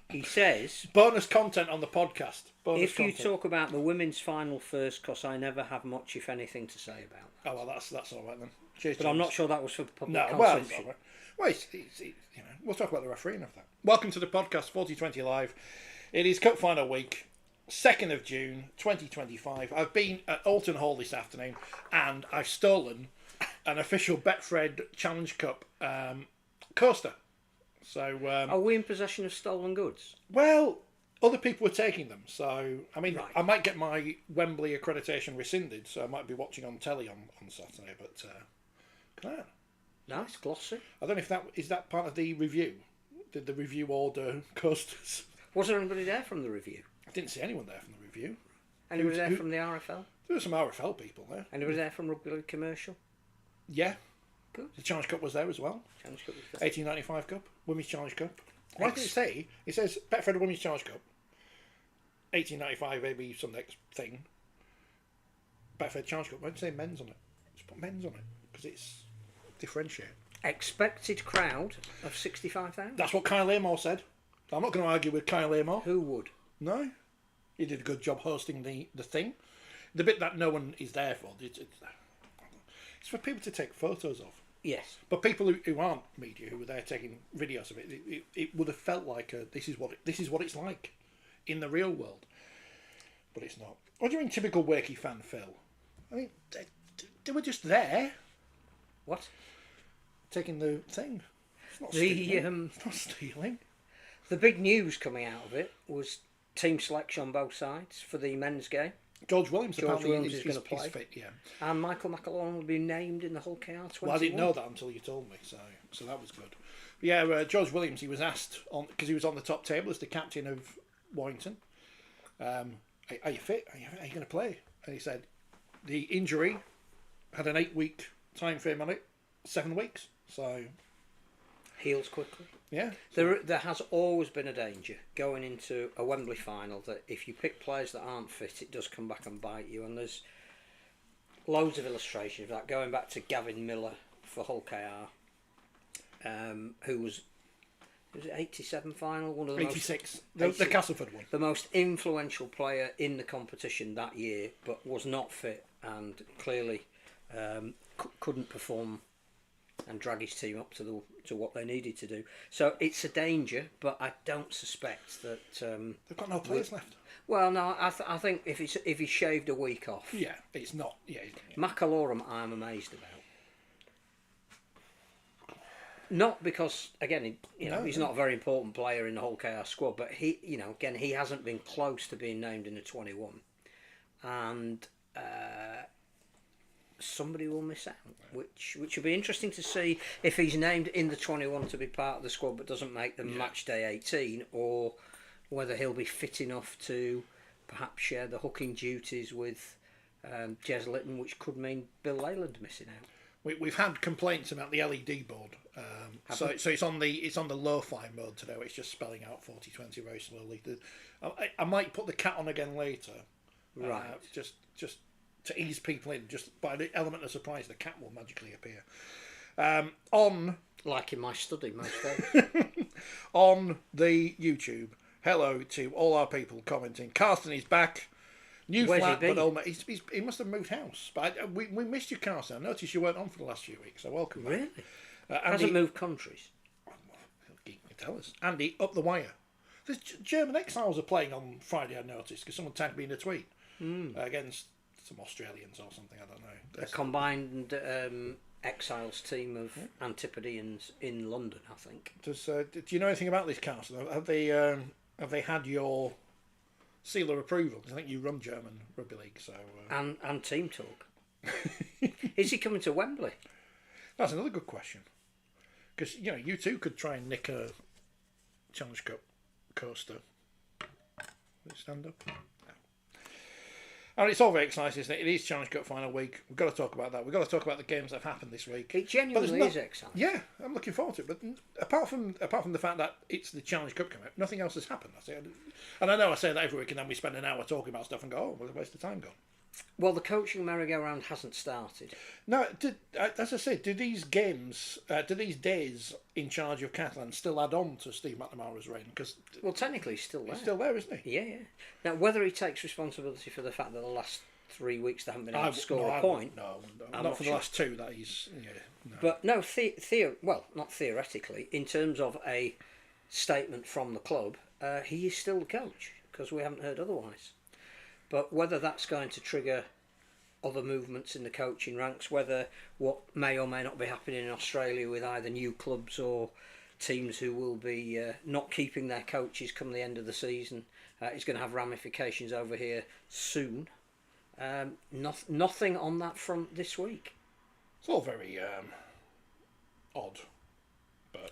He says, Bonus content on the podcast. if you talk about the women's final first, because I never have much, if anything, to say about that. Oh, well, that's all right then. Cheers, But James. I'm not sure that was for public No, well, consumption. it's all right. Well, we'll talk about the refereeing of that. Welcome to the podcast, 4020 Live. It is Cup Final week, 2nd of June, 2025. I've been at Alton Hall this afternoon, and I've stolen an official Betfred Challenge Cup coaster. So, Are we in possession of stolen goods? well, other people were taking them. So, I mean, Right. I might get my Wembley accreditation rescinded, so I might be watching on telly on Saturday, but can Nice, glossy. I don't know if is that part of the review. Did the review order coasters? Was there anybody there from the review? I didn't see anyone there from the review. Anybody there from the RFL? There were some RFL people there. Anybody there from Rugby League Commercial? Yeah. Good. The Challenge Cup was there as well. Challenge Cup was there. 1895 Cup, Women's Challenge Cup. Why did it say? It says Betfred Women's Challenge Cup. 1895, maybe some next thing. Betfred Challenge Cup. Why didn't it say men's on it? Just put men's on it because it's differentiate. Expected crowd of 65,000? That's what Kyle Amor said. I'm not going to argue with Kyle Amor. Who would? No. He did a good job hosting the thing. The bit that no one is there for. It's for people to take photos of. Yes. But people who aren't media, who were there taking videos of it would have felt like this is what it's like in the real world. But it's not. What do you mean, typical Wakey fan, Phil? I mean, they were just there What? taking the thing. It's not The, stealing. It's not stealing. The big news coming out of it was team selection on both sides for the men's game. George Williams George apparently Williams is going to play. He's fit, yeah. And Michael McAloran will be named in the Hull KR 21. Well, I didn't know that until you told me, so that was good. But yeah, George Williams, he was asked because he was on the top table as the captain of Warrington. Are you fit? Are you going to play? And he said the injury had an 8-week time frame on it, 7 weeks. So Heals quickly. yeah, There has always been a danger going into a Wembley final that if you pick players that aren't fit, it does come back and bite you. And there's loads of illustrations of that, going back to Gavin Miller for Hull KR, who was it 87 final? One of the 86. The Castleford one. the most influential player in the competition that year, but was not fit and clearly couldn't perform and drag his team up to what they needed to do. So it's a danger, but I don't suspect that. They've got no players left. Well, no, I think if he shaved a week off, Yeah, it's not. Yeah, McAloran, I'm amazed about. Not because again, he's not a very important player in the whole KR squad, but he hasn't been close to being named in the 21, and somebody will miss out, which will be interesting to see if he's named in the 21 to be part of the squad but doesn't make them match day 18, or whether he'll be fit enough to perhaps share the hooking duties with Jez Litton, which could mean Bill Leyland missing out. We've had complaints about the LED board, so it's on the lo-fi mode today. It's just spelling out 4020 very slowly. I might put the cat on again later, Right. Just to ease people in, just by the element of surprise, the cat will magically appear. Like in my study most days. On the YouTube, hello to all our people commenting. Carsten is back. New Where's flat, he been? but old mate. He must have moved house. But we missed you, Carsten. I noticed you weren't on for the last few weeks, so welcome back. Really? Andy, Hasn't moved countries. you can tell us. Andy, up the wire. The German Exiles are playing on Friday, I noticed, because someone tagged me in a tweet against some Australians or something, I don't know. A combined exiles team of Antipodeans in London, I think. Do you know anything about this, Carsten? Have they had your seal of approval? I think you run German rugby league, so And team talk. Is he coming to Wembley? That's another good question. Because you too could try and nick a Challenge Cup coaster. Will it stand up? No. And it's all very exciting, isn't it? It is Challenge Cup final week. We've got to talk about that. We've got to talk about the games that have happened this week. It genuinely is exciting. Yeah, I'm looking forward to it. But apart from the fact that it's the Challenge Cup coming out, nothing else has happened. That's it. And I know I say that every week, and then we spend an hour talking about stuff and go, oh, well, where's the time gone? Well, the coaching merry-go-round hasn't started. No, as I said, do these games, do these days in charge of Catalan still add on to Steve McNamara's reign? Because Well, technically, he's still there. he's still there, isn't he? Yeah. Now, whether he takes responsibility for the fact that the last 3 weeks they haven't been able to score a point, No, I'm not for the sure. last two. That he's no. But no, well, not theoretically. In terms of a statement from the club, he is still the coach because we haven't heard otherwise. But whether that's going to trigger other movements in the coaching ranks, whether what may or may not be happening in Australia with either new clubs or teams who will be not keeping their coaches come the end of the season, is going to have ramifications over here soon. Nothing on that front this week. It's all very odd, but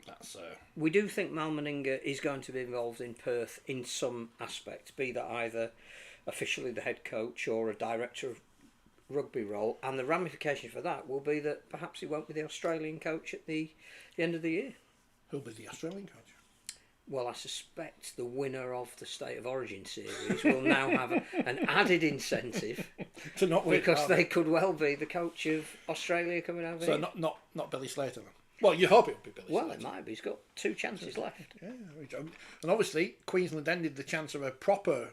that's. We do think Mal Meninga is going to be involved in Perth in some aspect, be that either officially the head coach or a director of rugby role, and the ramification for that will be that perhaps he won't be the Australian coach at the end of the year. Who'll be the Australian coach? Well, I suspect the winner of the State of Origin series will now have an added incentive To not win, because they could well be the coach of Australia coming over So here. not Billy Slater then. Well, you hope it would be Billy Well, Slater. it might be. He's got 2 chances left. Yeah, and obviously Queensland ended the chance of a proper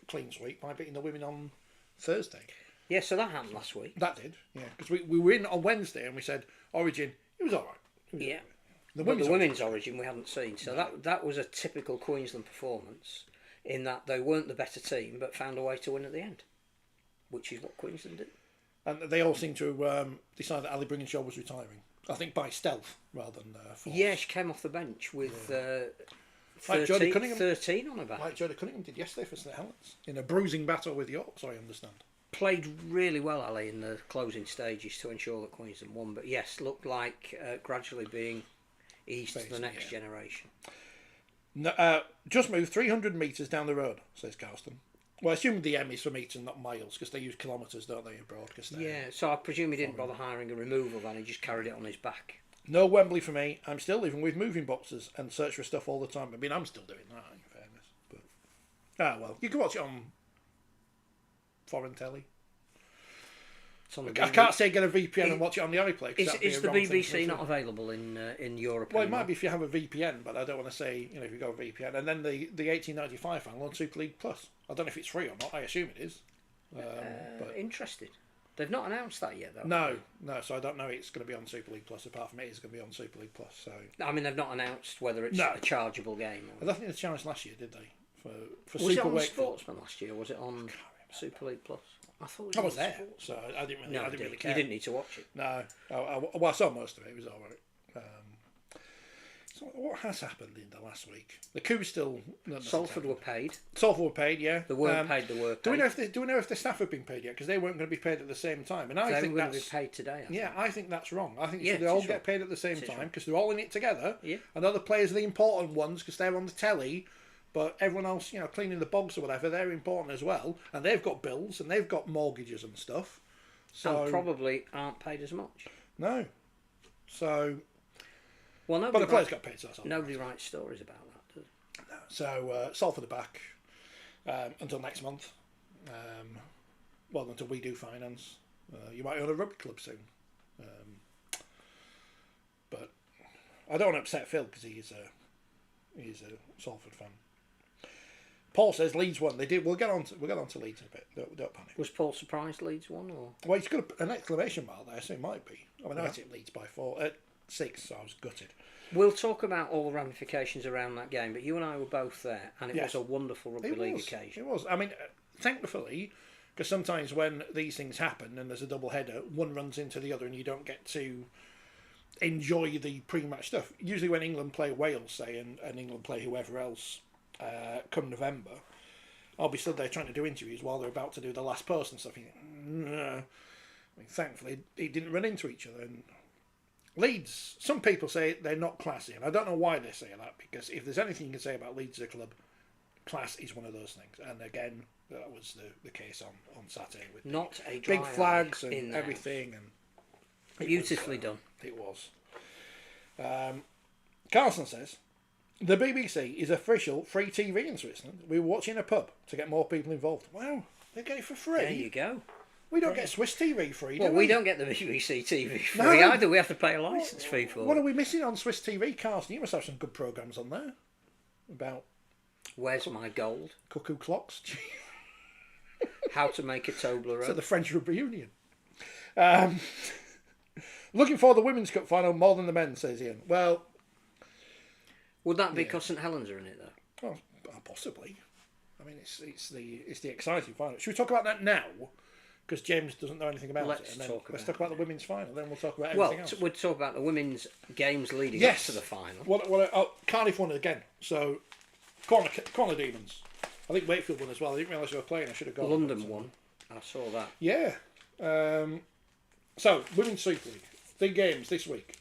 clean sweep by beating the women on Thursday. Yeah, so that happened last week. That did, yeah, because we were in on Wednesday and we said Origin, it was all right. Yeah. The But the women's origin we hadn't seen, so that was a typical Queensland performance in that they weren't the better team but found a way to win at the end, which is what Queensland did. And they all seem to decide that Ali Bringenshaw was retiring. I think by stealth rather than force. Yeah, she came off the bench with Like Jodie Cunningham. 13 on her back. Like Jodie Cunningham did yesterday for St Helens in a bruising battle with York, so I understand. Played really well, Ali, in the closing stages to ensure that Queensland won, but yes, looked like gradually being eased to the next generation. No, just moved 300 metres down the road, says Carston. Well, I assume the M is for metres, not miles, because they use kilometres, don't they, abroad? Yeah, so I presume he didn't bother hiring a removal van, he just carried it on his back. No Wembley for me. I'm still living with moving boxes and search for stuff all the time. I mean, I'm still doing that, in fairness. But well, you can watch it on foreign telly. It's on the I can't say get a VPN and watch it on the iPlayer. Is the BBC not available in Europe? Well, it anymore? might be if you have a VPN, but I don't want to say, if you go VPN. And then the 1895 final on Super League Plus. I don't know if it's free or not. I assume it is. But Interested. They've not announced that yet, though. no. So I don't know it's going to be on Super League Plus. Apart from it, it's going to be on Super League Plus. So I mean, they've not announced whether it's a chargeable game. I don't think they charged last year, did they? For Was Super it on Wakefield? Sportsman last year, or was it on Super League Plus? I thought it I was on there, Sportsman. so I didn't really. No, I didn't really care. you didn't need to watch it. No, I saw most of it. It was all right. So what has happened in the last week? The coup's still. Salford were paid. Salford were paid, yeah. They weren't paid. They were paid. Do we know if the staff have been paid yet? Because they weren't going to be paid at the same time, and I They think were going to that's be paid today. I think that's wrong. I think Yeah, they it all is get wrong. paid at the same It is time wrong. because they're all in it together. Yeah. And other players are the important ones because they're on the telly. But everyone else, cleaning the bogs or whatever, they're important as well, and they've got bills and they've got mortgages and stuff. So And probably aren't paid as much. no. So, Well, but the players got paid. So that's all. Nobody writes stories about that, does it? So Salford are back until next month. Well, until we do finance. You might own a rugby club soon. But I don't want to upset Phil because he's a Salford fan. Paul says Leeds won. They did. We'll get on to Leeds in a bit. Don't panic. Was Paul surprised Leeds won, or Well, he's got an exclamation mark there, so it might be. I mean, I took Leeds by 6, so I was gutted. we'll talk about all the ramifications around that game. But you and I were both there, and it Yes. was a wonderful rugby league occasion. It was. I mean, thankfully, because sometimes when these things happen and there's a double header, one runs into the other and you don't get to enjoy the pre-match stuff. Usually when England play Wales, say, and England play whoever else come November, I'll be stood there trying to do interviews while they're about to do the last post and stuff. I mean, thankfully, it didn't run into each other. And Leeds, some people say they're not classy, and I don't know why they say that, because if there's anything you can say about Leeds as a club, class is one of those things. And again, that was the case on Saturday with Not a dry big flags eye in and there. everything, and Beautifully done. it was. Carlson says the BBC is official free TV in Switzerland. We were watching a pub to get more people involved. Wow, They get it for free. There you go. We don't get Swiss TV free, do Well, we? we don't get the BBC TV free No. either. We have to pay a licence fee for What it. are we missing on Swiss TV, Carson? You must have some good programmes on there about Where's my gold? cuckoo clocks. How to make a Toblerone. So the French Rugby Union. Looking for the Women's Cup final more than the men, says Ian. Well, would that be because St Helens are in it though? well, possibly. I mean, it's the exciting final. Should we talk about that now? Because James doesn't know anything about it. And then let's talk about the women's final. Then we'll talk about everything else. We'll talk about the women's games leading up to the final. Cardiff won it again. So, corner demons. I think Wakefield won as well. I didn't realise they were playing. I should have gone. London won. I saw that. Yeah. So, Women's Super League. Big games this week.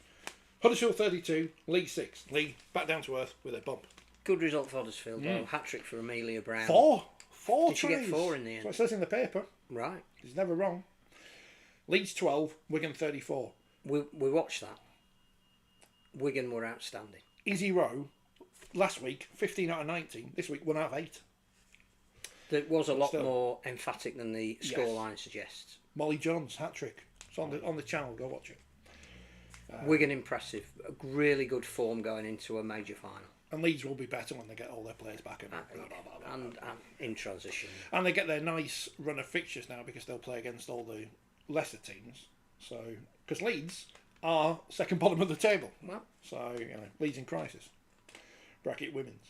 Huddersfield 32, League 6. League back down to earth with a bump. Good result for Huddersfield, though. Hat-trick for Amelia Brown. Four Did she tries. get 4 in the end? That's what it says in the paper. Right. He's never wrong. Leeds 12, Wigan 34. We watched that. Wigan were outstanding. Easy Row, last week, 15 out of 19. This week, 1 out of 8. It was a lot more emphatic than the scoreline suggests. Molly Jones, hat-trick. It's on the channel, go watch it. Wigan impressive. A really good form going into a major final. And Leeds will be better when they get all their players back. And in transition. And they get their nice run of fixtures now because they'll play against all the lesser teams. So, because Leeds are second bottom of the table. Well, so, Leeds in crisis. Bracket women's.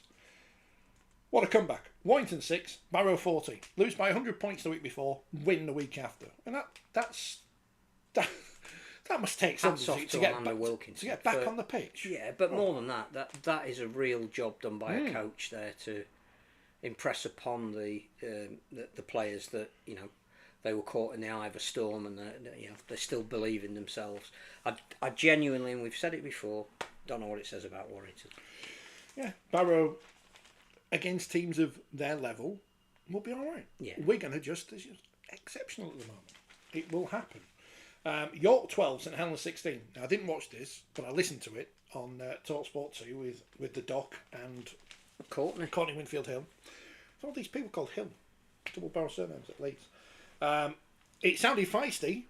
What a comeback. Warrington 6, Barrow 40. Lose by 100 points the week before, win the week after. And that must take something to get back on the pitch. Yeah, but more than that is a real job done by a coach there to impress upon the players that they were caught in the eye of a storm and they still believe in themselves. I genuinely, and we've said it before, don't know what it says about Warrington. Yeah, Barrow against teams of their level will be all right. Yeah. Wigan are just exceptional at the moment. It will happen. York 12, St Helens 16. Now, I didn't watch this, but I listened to it on TalkSport 2 with the Doc and Courtney Winfield Hill. All these people called Hill, double barrel surnames at Leeds. It sounded feisty.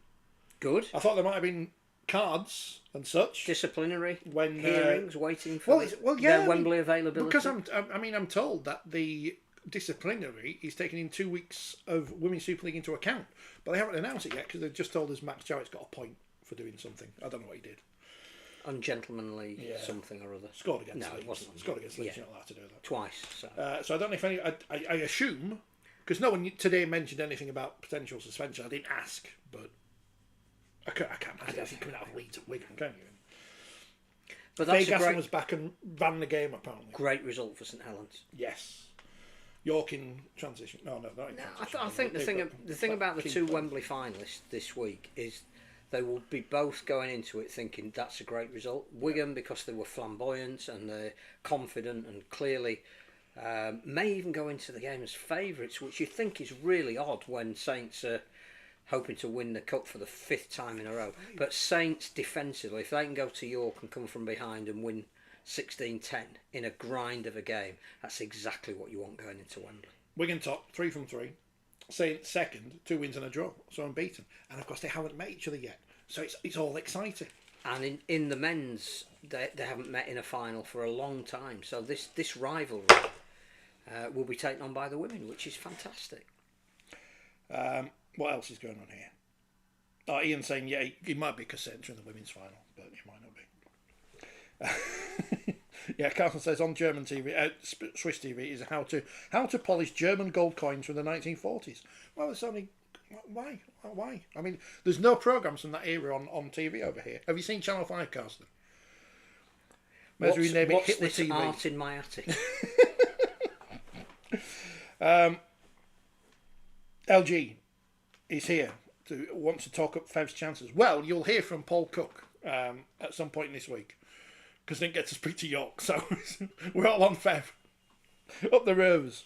Good. I thought there might have been cards and such. Disciplinary when hearings waiting for their Wembley availability. Because I'm told that the disciplinary is taking in 2 weeks of Women's Super League into account, but they haven't announced it yet because they've just told us Max Jarrett's got a point for doing something. I don't know what he did. Ungentlemanly something or other. Scored against Leeds. No, it wasn't. Scored against Leeds. You're not allowed to do that. Twice. So I don't know if any. I assume, because no one today mentioned anything about potential suspension. I didn't ask, but I can't imagine anything coming out of Leeds at Wigan, can you? But that's Gaston was back and ran the game apparently. Great result for St Helens. Yes. York in transition. No, not in transition. I think the thing about the two Wembley finalists this week is they will be both going into it thinking that's a great result. Wigan because they were flamboyant and they're confident and clearly may even go into the game as favourites, which you think is really odd when Saints are hoping to win the cup for the 5th time in a row. But Saints defensively, if they can go to York and come from behind and win 16-10 in a grind of a game, that's exactly what you want going into Wembley. Wigan top, 3 from 3. Saints second, 2 wins and a draw, so unbeaten. And of course they haven't met each other yet, so it's all exciting. And in the men's, they haven't met in a final for a long time, so this rivalry will be taken on by the women, which is fantastic. What else is going on here? Oh, Ian's saying, he might be Cassandra in the women's final, but he might not be. Yeah, Carson says on German TV, Swiss TV, is how to polish German gold coins from the 1940s. Well, it's only why? I mean, there's no programmes from that era on TV over here. Have you seen Channel 5, Carson? What's this TV? Art in my attic? LG is here wants to talk up Fev's chances. Well, you'll hear from Paul Cook at some point this week because I didn't get to speak to York, so we're all on Fev up the rows.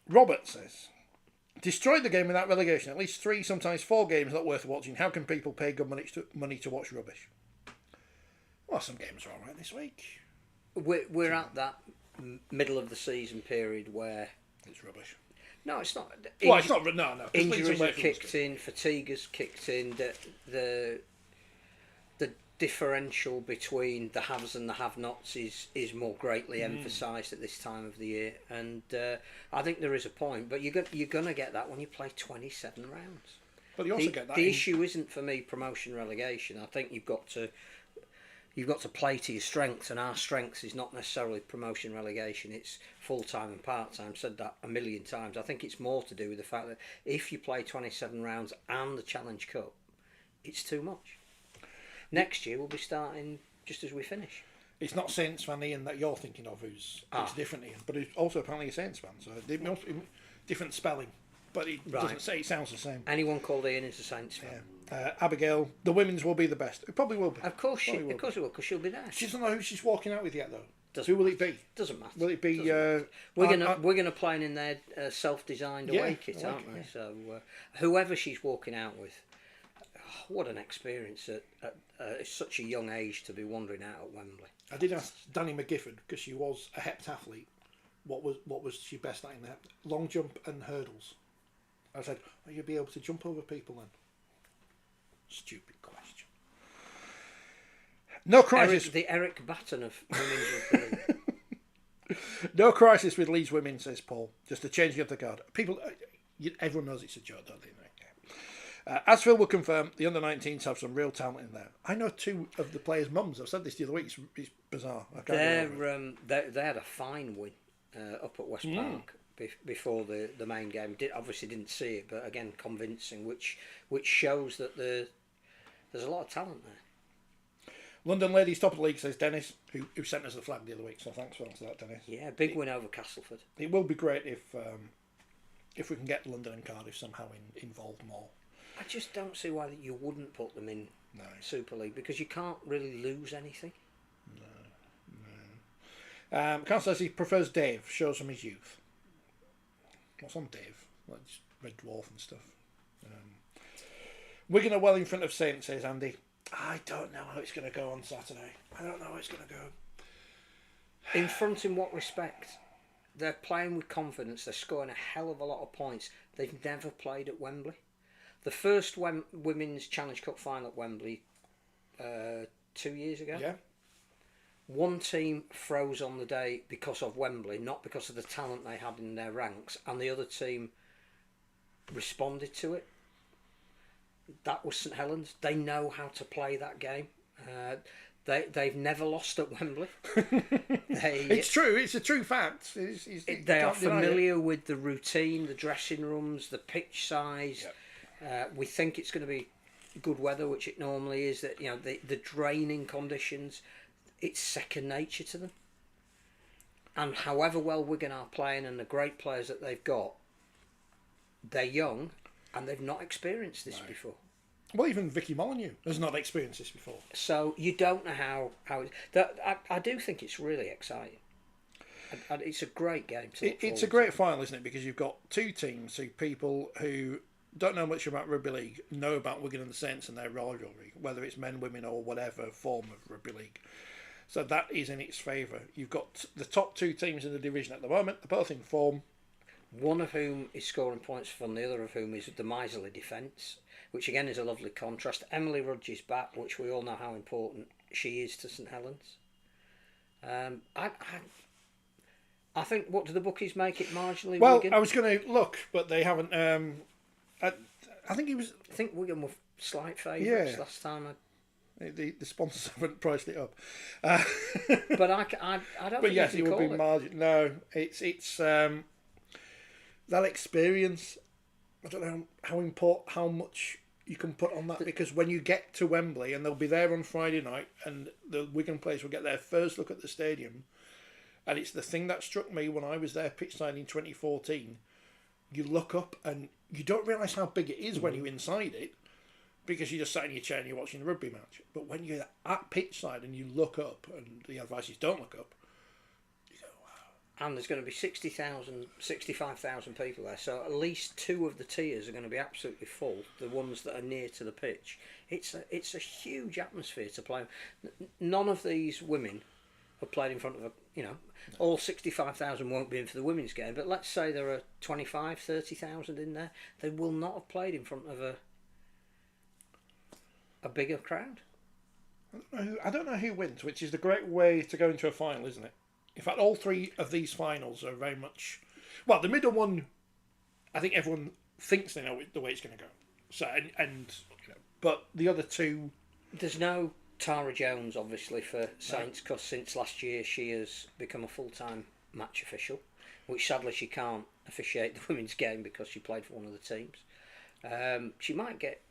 Robert says, destroyed the game without relegation. At least 3, sometimes 4 games not worth watching. How can people pay good money to watch rubbish? Well, some games are all right this week. We're at that middle of the season period where It's rubbish. No, it's not. Well, it's not. No. Injuries have kicked in, fatigue has kicked in. The differential between the haves and the have-nots is more greatly emphasised at this time of the year, and I think there is a point. But you're going to get that when you play 27 rounds. But you also get that. The issue isn't for me promotion relegation. I think you've got to play to your strengths, and our strengths is not necessarily promotion relegation. It's full time and part time. I've said that a million times. I think it's more to do with the fact that if you play 27 rounds and the Challenge Cup, it's too much. Next year we'll be starting just as we finish. It's not Saints fan Ian that you're thinking of, it's different Ian, but he's also apparently a Saints fan, so different spelling, but it doesn't say. It sounds the same. Anyone called Ian is a Saints fan. Yeah. Abigail, the women's will be the best. It probably will be. Of course it will, because she'll be there. She doesn't know who she's walking out with yet, though. Who will it be? Doesn't matter. Will it be? We're gonna play in their self-designed away kit, aren't we? Yeah. So whoever she's walking out with, what an experience at such a young age to be wandering out at Wembley. I did ask Danny McGifford, because she was a heptathlete, what was she best at in the long jump and hurdles. I said, you'll be able to jump over people then. Stupid question. No crisis. The Eric Batten of women's rugby. No crisis with Leeds women, says Paul. Just a changing of the guard. People, everyone knows it's a joke, don't they? As Phil will confirm, the under-19s have some real talent in there. I know two of the players' mums. I've said this the other week. It's bizarre. They had a fine win up at West Park before the main game. Obviously didn't see it, but again convincing, which shows that there's a lot of talent there. London ladies top of the league, says Dennis, who sent us the flag the other week. So thanks for that, Dennis. Yeah, big win over Castleford. It will be great if we can get London and Cardiff somehow involved more. I just don't see why you wouldn't put them in Super League, because you can't really lose anything. No. Carl says he prefers Dave, shows from his youth. What's on Dave? Like Red Dwarf and stuff. Wigan are well in front of Saints, says Andy. I don't know how it's going to go on Saturday. I don't know how it's going to go. In front in what respect? They're playing with confidence. They're scoring a hell of a lot of points. They've never played at Wembley. The first Women's Challenge Cup final at Wembley 2 years ago. Yeah. One team froze on the day because of Wembley, not because of the talent they had in their ranks, and the other team responded to it. That was St Helens. They know how to play that game. They've never lost at Wembley. It's true. It's a true fact. They are familiar with the routine, the dressing rooms, the pitch size. Yep. We think it's going to be good weather, which it normally is. That the draining conditions, it's second nature to them. And however well Wigan are playing and the great players that they've got, they're young and they've not experienced this before. Well, even Vicky Molyneux has not experienced this before. So you don't know how I do think it's really exciting. It's a great game to look It's a great final, isn't it? Because you've got two teams people who don't know much about rugby league know about Wigan and the Saints and their rivalry, whether it's men, women or whatever form of rugby league. So that is in its favour. You've got the top two teams in the division at the moment. They're both in form. One of whom is scoring points for fun, the other of whom is the miserly defence, which again is a lovely contrast. Emily Rudge is back, which we all know how important she is to St Helens. I think, what do the bookies make it marginally? Well, Wigan? I was going to look, but they haven't. I think I think Wigan were slight favourites last time. The sponsors haven't priced it up. But I don't. But yes, it would be margin. No, it's that experience. I don't know how much you can put on that, because when you get to Wembley and they'll be there on Friday night and the Wigan players will get their first look at the stadium, and it's the thing that struck me when I was there pitch side in 2014. You look up and you don't realise how big it is when you're inside it, because you just sat in your chair and you're watching a rugby match. But when you're at pitch side and you look up, and the advice is don't look up, you go, wow. And there's going to be 65,000 people there, so at least two of the tiers are going to be absolutely full, the ones that are near to the pitch. It's a huge atmosphere to play. None of these women have played in front of all 65,000 won't be in for the women's game, but let's say there are 25, 30,000 in there. They will not have played in front of a bigger crowd. I don't know who wins, which is the great way to go into a final, isn't it? In fact, all three of these finals are very much... Well, the middle one, I think everyone thinks they know the way it's going to go. So, but the other two... There's no Tara Jones, obviously, for Saints, because since last year she has become a full-time match official, which sadly she can't officiate the women's game because she played for one of the teams. She might get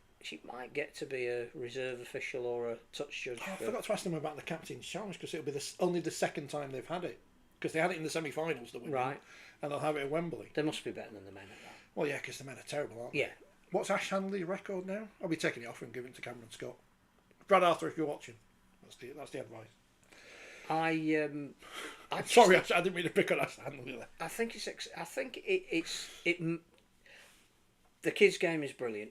to be a reserve official or a touch judge. I forgot to ask them about the captain's challenge, because it'll be only the second time they've had it. Because they had it in the semi-finals, the women. Right. And they'll have it at Wembley. They must be better than the men at that. Well, yeah, because the men are terrible, aren't they? Yeah. What's Ash Handley's record now? I'll be taking it off and giving it to Cameron Scott. Brad Arthur, if you're watching. That's the advice. Sorry, I didn't mean to pick on Ash Handley there. I think the kids' game is brilliant.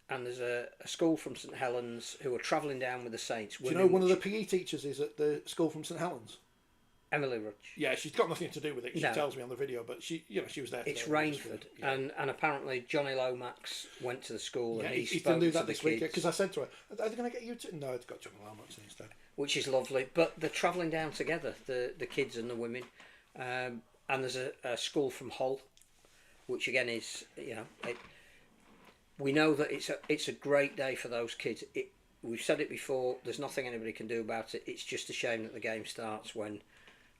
And there's a school from St Helens who are travelling down with the Saints. Do you know one of the PE teachers is at the school from St Helens? Emily Rudge. Yeah, she's got nothing to do with it. She tells me on the video, but she was there. It's Rainford, and apparently Johnny Lomax went to the school and he spoke didn't do that to the this week, kids. because I said to her, "Are they going to get you to?" No, it's got Johnny Lomax instead. Which is lovely, but they're travelling down together, the kids and the women, and there's a school from Hull, which again is we know that it's a great day for those kids. We've said it before. There's nothing anybody can do about it. It's just a shame that the game starts when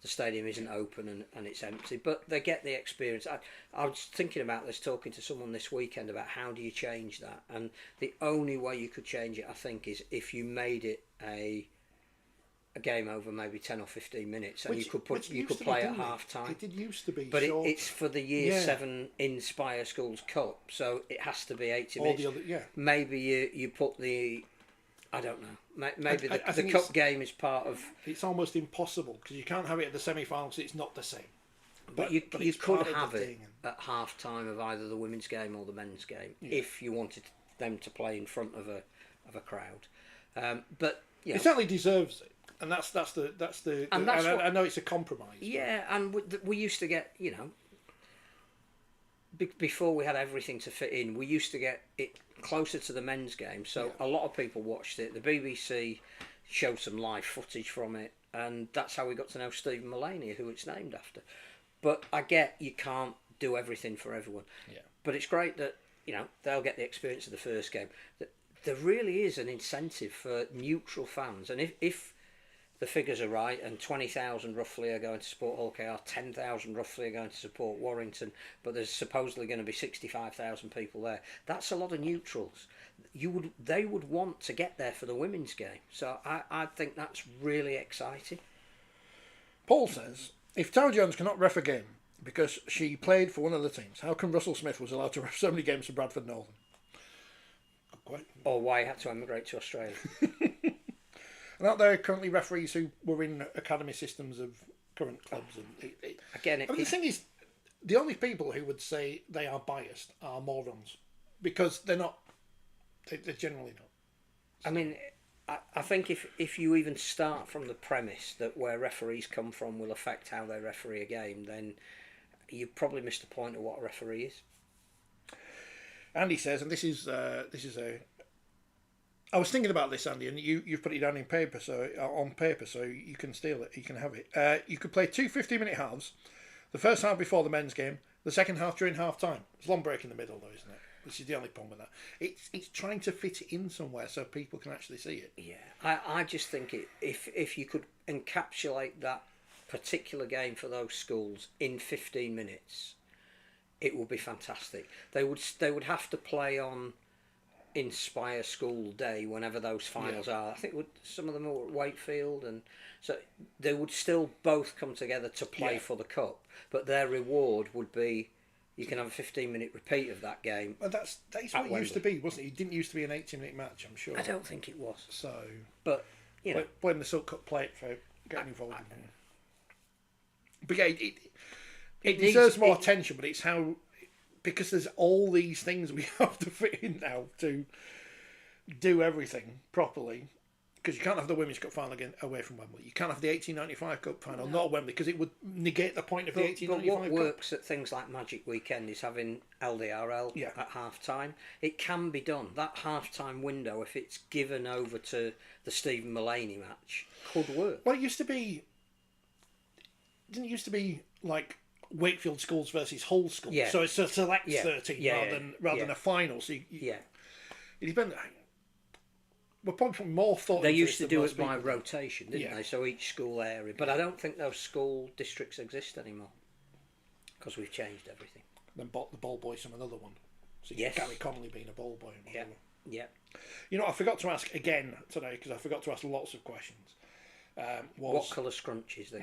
the stadium isn't open and it's empty. But they get the experience. I was thinking about this, talking to someone this weekend about how do you change that. And the only way you could change it, I think, is if you made it a game over maybe 10 or 15 minutes, and you could play at half time. It did used to be, but it's for the Year 7 Inspire Schools Cup, so it has to be 80 minutes. Maybe you put the, I don't know, maybe the cup game is part of. It's almost impossible because you can't have it at the semi-finals. It's not the same. But you could have it at half time of either the women's game or the men's game if you wanted them to play in front of a crowd. But it certainly deserves it. And that's the and I know it's a compromise. Yeah, and we used to get, before we had everything to fit in, we used to get it closer to the men's game. So a lot of people watched it. The BBC showed some live footage from it, and that's how we got to know Stephen Mullany, who it's named after. But I get you can't do everything for everyone. Yeah. But it's great that they'll get the experience of the first game. There really is an incentive for neutral fans, and if the figures are right, and 20,000 roughly are going to support Hull KR, 10,000 roughly are going to support Warrington, but there's supposedly going to be 65,000 people there. That's a lot of neutrals. They would want to get there for the women's game, so I think that's really exciting. Paul says, if Tara Jones cannot ref a game because she played for one of the teams, how come Russell Smith was allowed to ref so many games for Bradford Northern? Good question. Or why he had to emigrate to Australia. And aren't there currently referees who were in academy systems of current clubs? And the thing is, the only people who would say they are biased are morons, because they're not. They're generally not. I mean, I think if you even start from the premise that where referees come from will affect how they referee a game, then you probably missed the point of what a referee is. Andy says, and this is I was thinking about this, Andy, and you've put it down on paper, so you can steal it, you can have it. You could play 2 50-minute halves, the first half before the men's game, the second half during half time. There's a long break in the middle, though, isn't it? This is the only problem with that. It's trying to fit it in somewhere so people can actually see it. Yeah, I just think if you could encapsulate that particular game for those schools in 15 minutes, it would be fantastic. They would have to play on Inspire School Day whenever those finals are. I think some of them are at Wakefield, and so they would still both come together to play for the cup, but their reward would be you can have a 15-minute repeat of that game. Well, that's what it used to be, wasn't it? It didn't used to be an 80-minute match, I'm sure. I don't think it was. So, but when the Silk Cup play it for getting involved in it. But yeah, it deserves more attention, but it's how. Because there's all these things we have to fit in now to do everything properly. because you can't have the Women's Cup final again away from Wembley. You can't have the 1895 Cup final not at Wembley because it would negate the point of the 1895 But what works at things like Magic Weekend is having LDRL at half time. It can be done. That half time window, if it's given over to the Stephen Mulaney match, could work. Well, it used to be. Didn't it used to be like Wakefield schools versus Hull schools? Yeah. So it's a select 13 rather than a final. So it depends. We're probably putting more thought. They used to do it by rotation, didn't they? So each school area. But I don't think those school districts exist anymore because we've changed everything. Then bought the ball boys from another one. So Gary Connolly being a ball boy. Yeah. You know, I forgot to ask again today because I forgot to ask lots of questions. What colour scrunchies they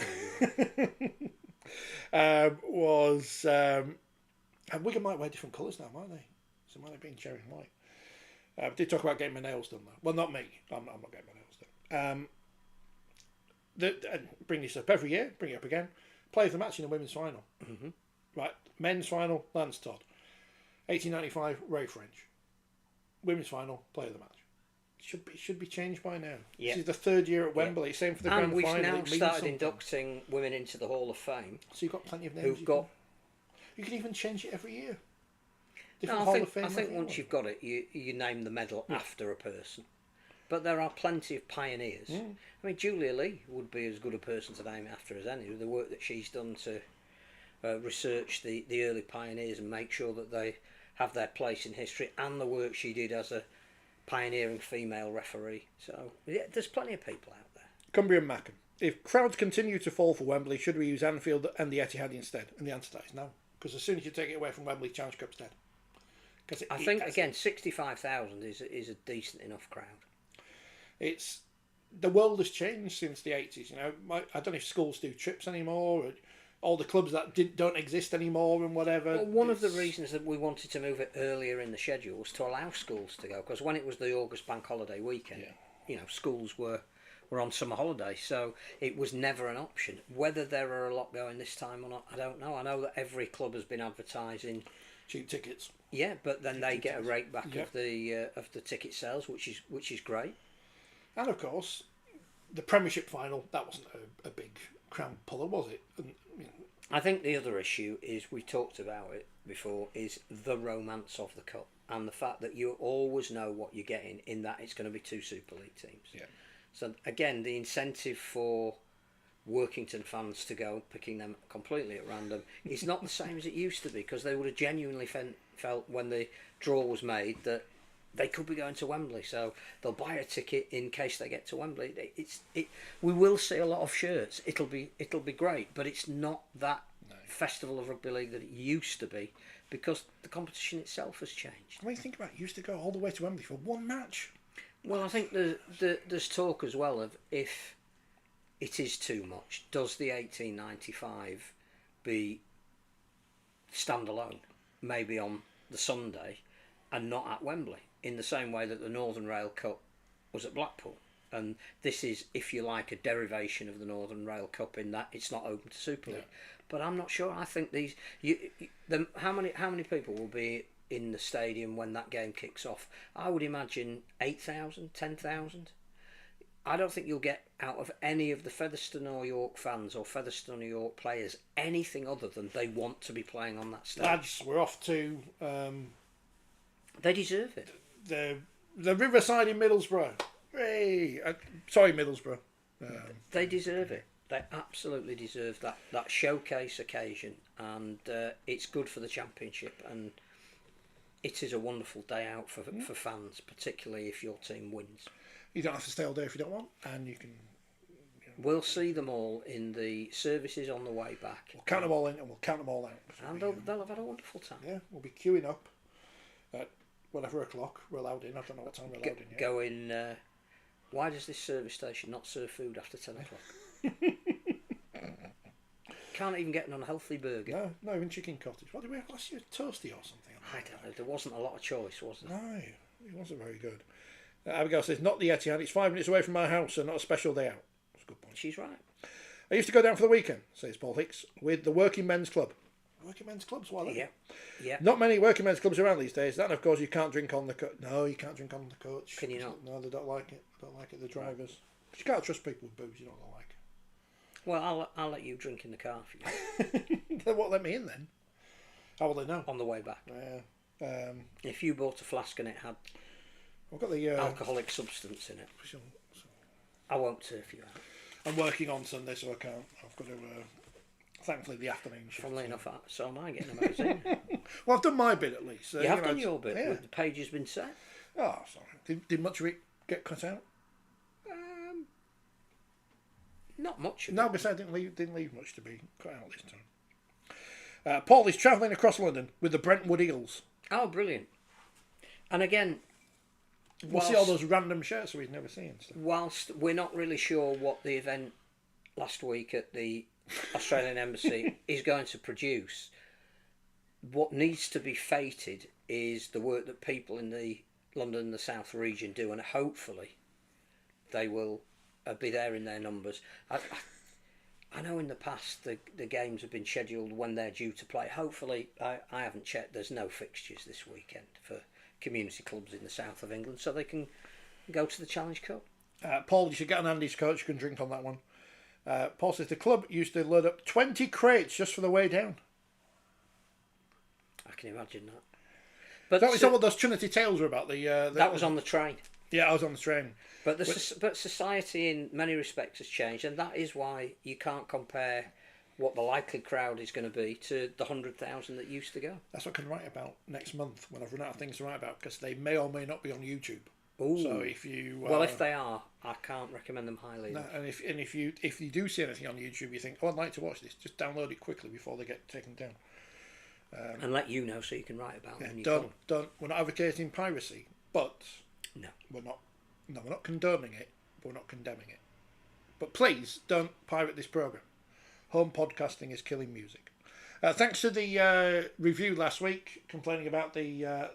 and Wigan might wear different colours now, might they? So might they be in cherry and white? I did talk about getting my nails done though. Well, not me. I'm not getting my nails done. Bring this up every year. Bring it up again. Play of the match in the women's final. Mm-hmm. Right, men's final. Lance Todd. 1895. Ray French. Women's final. Play of the match. Should be changed by now. Yeah. This is the third year at Wembley. Yeah. Same for the grand final. And we've now started inducting women into the Hall of Fame. So you've got plenty of names. You can even change it every year. I think once you've got it, you name the medal after a person. But there are plenty of pioneers. I mean, Julia Lee would be as good a person to name after as any. The work that she's done to research the early pioneers and make sure that they have their place in history, and the work she did as a pioneering female referee. So there's plenty of people out there. Cumbria and Mackham. If crowds continue to fall for Wembley, should we use Anfield and the Etihad instead? And the answer to that is no, because as soon as you take it away from Wembley, Challenge Cup's dead. I think again, 65,000 is a decent enough crowd. It's the world has changed since the 80s. You know, I don't know if schools do trips anymore, or all the clubs that don't exist anymore, and whatever. Well, one of the reasons that we wanted to move it earlier in the schedule was to allow schools to go, because when it was the August bank holiday weekend, you know, schools were on summer holiday, so it was never an option. Whether there are a lot going this time or not, I don't know. I know that every club has been advertising cheap tickets. Yeah, but then they get a rake back of the ticket sales, which is great. And of course, the Premiership final, that wasn't a big crown puller, was it? And, you know. I think the other issue is, we talked about it before, is the romance of the cup and the fact that you always know what you're getting, in that it's going to be two Super League teams. Yeah. So again, the incentive for Workington fans to go picking them completely at random is not the same as it used to be, because they would have genuinely felt when the draw was made that they could be going to Wembley, so they'll buy a ticket in case they get to Wembley. We will see a lot of shirts. It'll be great, but it's not that festival of rugby league that it used to be, because the competition itself has changed. When you think about it, you used to go all the way to Wembley for one match. Well, I think there's talk as well of, if it is too much, does the 1895 be standalone, maybe on the Sunday, and not at Wembley, in the same way that the Northern Rail Cup was at Blackpool. And this is, if you like, a derivation of the Northern Rail Cup, in that it's not open to Super League. But I'm not sure. I think how many people will be in the stadium when that game kicks off? I would imagine 8,000, 10,000. I don't think you'll get out of any of the Featherstone or York fans or Featherstone or York players anything other than they want to be playing on that stage. Lads, we're off to... they deserve it. The Riverside in Middlesbrough. Hey, sorry, Middlesbrough. They deserve it. They absolutely deserve that showcase occasion, and it's good for the Championship, and it is a wonderful day out for fans, particularly if your team wins. You don't have to stay all day if you don't want, and you can... We'll see them all in the services on the way back. We'll count them all in and we'll count them all out. And they'll have had a wonderful time. Yeah, we'll be queuing up at whatever o'clock we're allowed in. I don't know what time we're allowed in yet. Going, why does this service station not serve food after 10 o'clock? Can't even get an unhealthy burger. No, not even chicken cottage. What did we have last year? Toasty or something? I don't know. There wasn't a lot of choice, was there? No, it wasn't very good. Abigail says, not the Etihad, it's 5 minutes away from my house, so not a special day out. That's a good point. She's right. I used to go down for the weekend, says Paul Hicks, with the Working Men's Club. Working men's clubs, well, Yeah. not many working men's clubs around these days. That, and of course, you can't drink on the coach. No, you can't drink on the coach. Can you not? No, they don't like it. Don't like it. The drivers. But you can't trust people with booze. You don't like it. Well, I'll let you drink in the car if you want. They won't let me in then. How will they know? On the way back. Yeah. If you bought a flask and it had I've got the alcoholic substance in it, I won't turf you out. I'm working on Sunday, so I can't. I've got to. Thankfully, the afternoon shift. Funnily enough, so am I getting a magazine. Well, I've done my bit at least. You have done your bit. Yeah. The page has been set. Oh, sorry. Did much of it get cut out? Not much. No, besides, didn't leave much to be cut out this time. Paul is travelling across London with the Brentwood Eels. Oh, brilliant! And again, we'll see all those random shirts we've never seen. So. Whilst we're not really sure what the event last week at the Australian Embassy is going to produce, what needs to be fated is the work that people in the London and the South region do, and hopefully they will be there in their numbers. I know in the past the games have been scheduled when they're due to play. Hopefully, I haven't checked, there's no fixtures this weekend for community clubs in the south of England, so they can go to the Challenge Cup. Paul, you should get an Andy's coach. You can drink on that one. Paul says the club used to load up 20 crates just for the way down. I can imagine that. But that was what those Trinity Tales were about. That was on the train. Yeah, I was on the train. But society in many respects has changed, and that is why you can't compare what the likely crowd is going to be to the 100,000 that used to go. That's what I can write about next month when I've run out of things to write about, because they may or may not be on YouTube. Ooh. So if you if they are, I can't recommend them highly. No, and if you do see anything on YouTube, you think, I'd like to watch this, just download it quickly before they get taken down. And let you know so you can write about them. Don't. We're not advocating piracy, but no, we're not condoning it, but we're not condemning it. But please don't pirate this program. Home podcasting is killing music. Thanks to the review last week complaining about the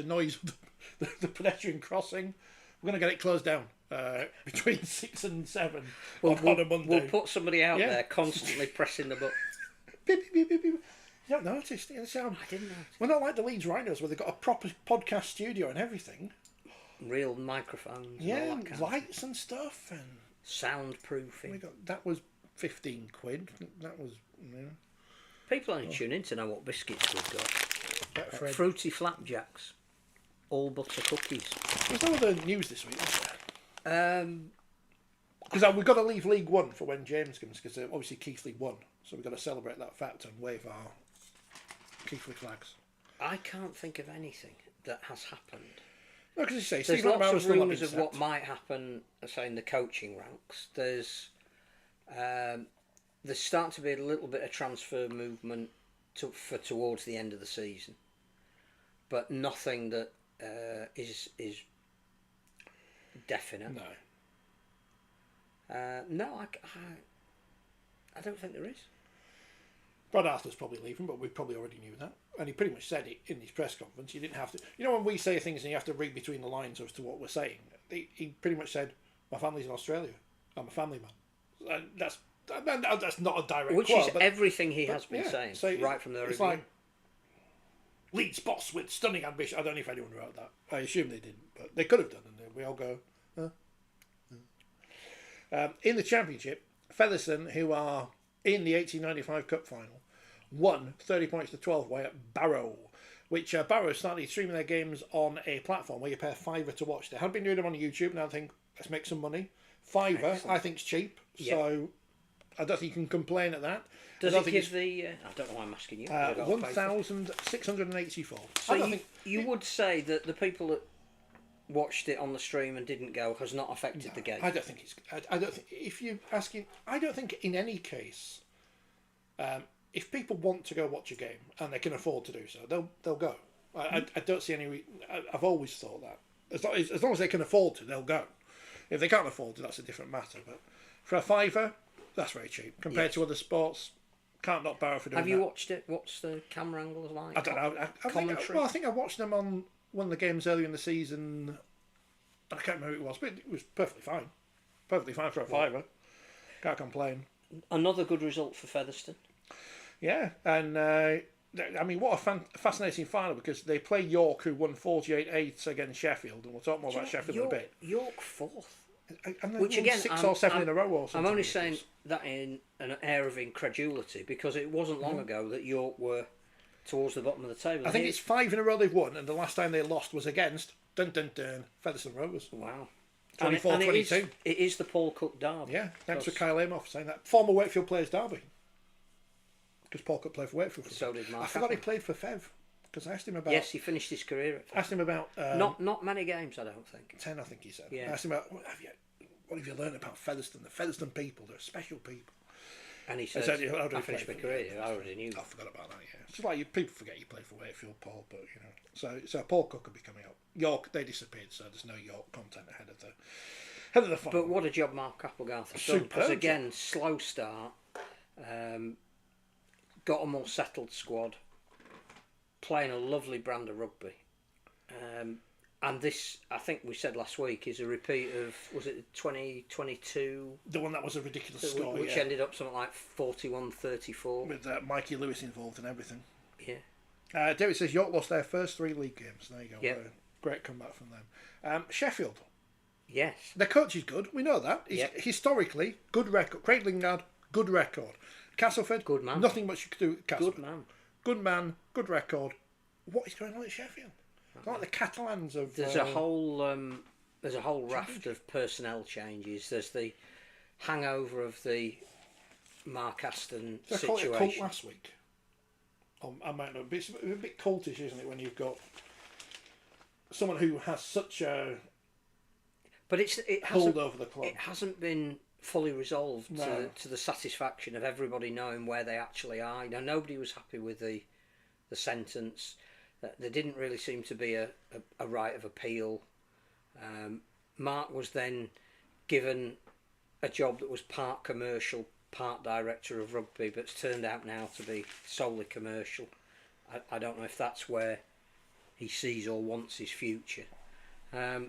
noise of the pedestrian crossing. We're going to get it closed down between 6 and 7 on a Monday. We'll put somebody out there constantly pressing the button. Beep, beep, beep, beep. You don't notice? I didn't know. We're not like the Leeds Rhinos where they've got a proper podcast studio and everything. Real microphones. Yeah, and all that and lights and stuff. And soundproofing. That was £15. That was... Yeah. People only tune in to know what biscuits we've got. Fruity flapjacks. All butter cookies. There's no other news this week, is there? Because we've got to leave League One for when James comes, because obviously Keighley won. So we've got to celebrate that fact and wave our Keighley flags. I can't think of anything that has happened. No, because you say there's lots of rumours of what might happen, say, in the coaching ranks. There's starting to be a little bit of transfer movement towards the end of the season, but nothing that is definite. No, I don't think there is. Brad Arthur's probably leaving, but we probably already knew that. And he pretty much said it in his press conference. You didn't have to... You know when we say things and you have to read between the lines as to what we're saying? He pretty much said, my family's in Australia. I'm a family man. And that's not a direct Which quote. Is everything he has been saying, so right from the review. It's like, Leeds boss with stunning ambition. I don't know if anyone wrote that. I assume they didn't, but they could have done. And we all go, in the Championship, Featherstone, who are in the 1895 Cup final, won 30 points to 12 away at Barrow, which Barrow started streaming their games on a platform where you pay $5 to watch. They had been doing them on YouTube, now I think, let's make some money. $5, I think, is cheap, so I don't think you can complain at that. Does it give the... I don't know why I'm asking you. 1,684. So you would say that the people that watched it on the stream and didn't go has not affected the game? I don't think it's... I don't think... If you're asking... I don't think in any case... if people want to go watch a game and they can afford to do so, they'll go. I don't see any... I've always thought that. As long as they can afford to, they'll go. If they can't afford to, that's a different matter. But for a $5, that's very cheap. Compared to other sports, can't knock Barrow for doing that. Have you watched it? What's the camera angles like? I don't know. I think I watched them on one of the games earlier in the season. I can't remember who it was, but it was perfectly fine. Perfectly fine for a $5. Can't complain. Another good result for Featherstone. Yeah, and I mean, what a fascinating final, because they play York, who won 48-8 against Sheffield, and we'll talk more about Sheffield in a bit. York fourth. And Which again, 6 or 7 in a row or something. I'm only saying that in an air of incredulity, because it wasn't long ago that York were towards the bottom of the table. I think it's 5 in a row they've won, and the last time they lost was against Featherstone Rovers. Wow. 24-22. It is the Paul Cook derby. Yeah, thanks for Kyle Amoff saying that. Former Wakefield players derby. Because Paul Cook played for Wakefield. So did Mark. I forgot he played for Fev. Because I asked him about... Yes, he finished his career at Fev. Asked him about... not many games, I don't think. 10, I think he said. Yeah. I asked him about, what have you learned about Featherstone? The Featherstone people, they're special people. And he said, I finished my career. I already knew. I forgot about that, yeah. It's just like people forget you played for Wakefield, Paul, but, you know. So Paul Cook could be coming up. York, they disappeared, so there's no York content ahead of the final. But what a job Mark Applegarth has done. Because again, slow start, got a more settled squad, playing a lovely brand of rugby. And this, I think we said last week, is a repeat of, was it 2022? The one that was a ridiculous score, which ended up something like 41-34. With Mikey Lewis involved and everything. Yeah. David says York lost their first 3 league games. There you go. Yep. Great comeback from them. Sheffield. Yes. Their coach is good. We know that. He's historically good record. Craig Lingard, good record. Castleford, good man. Nothing much you could do with Castleford. Good man. Good man, good record. What is going on at Sheffield? It's like the Catalans of... There's a whole raft of personnel changes. There's the hangover of the Mark Aston situation. I called it a cult last week. I might know. It's a bit cultish, isn't it, when you've got someone who has such a hold over the club. It hasn't been fully resolved to the satisfaction of everybody knowing where they actually are. You know, nobody was happy with the sentence. There didn't really seem to be a right of appeal. Mark was then given a job that was part commercial, part director of rugby, but it's turned out now to be solely commercial. I don't know if that's where he sees or wants his future. There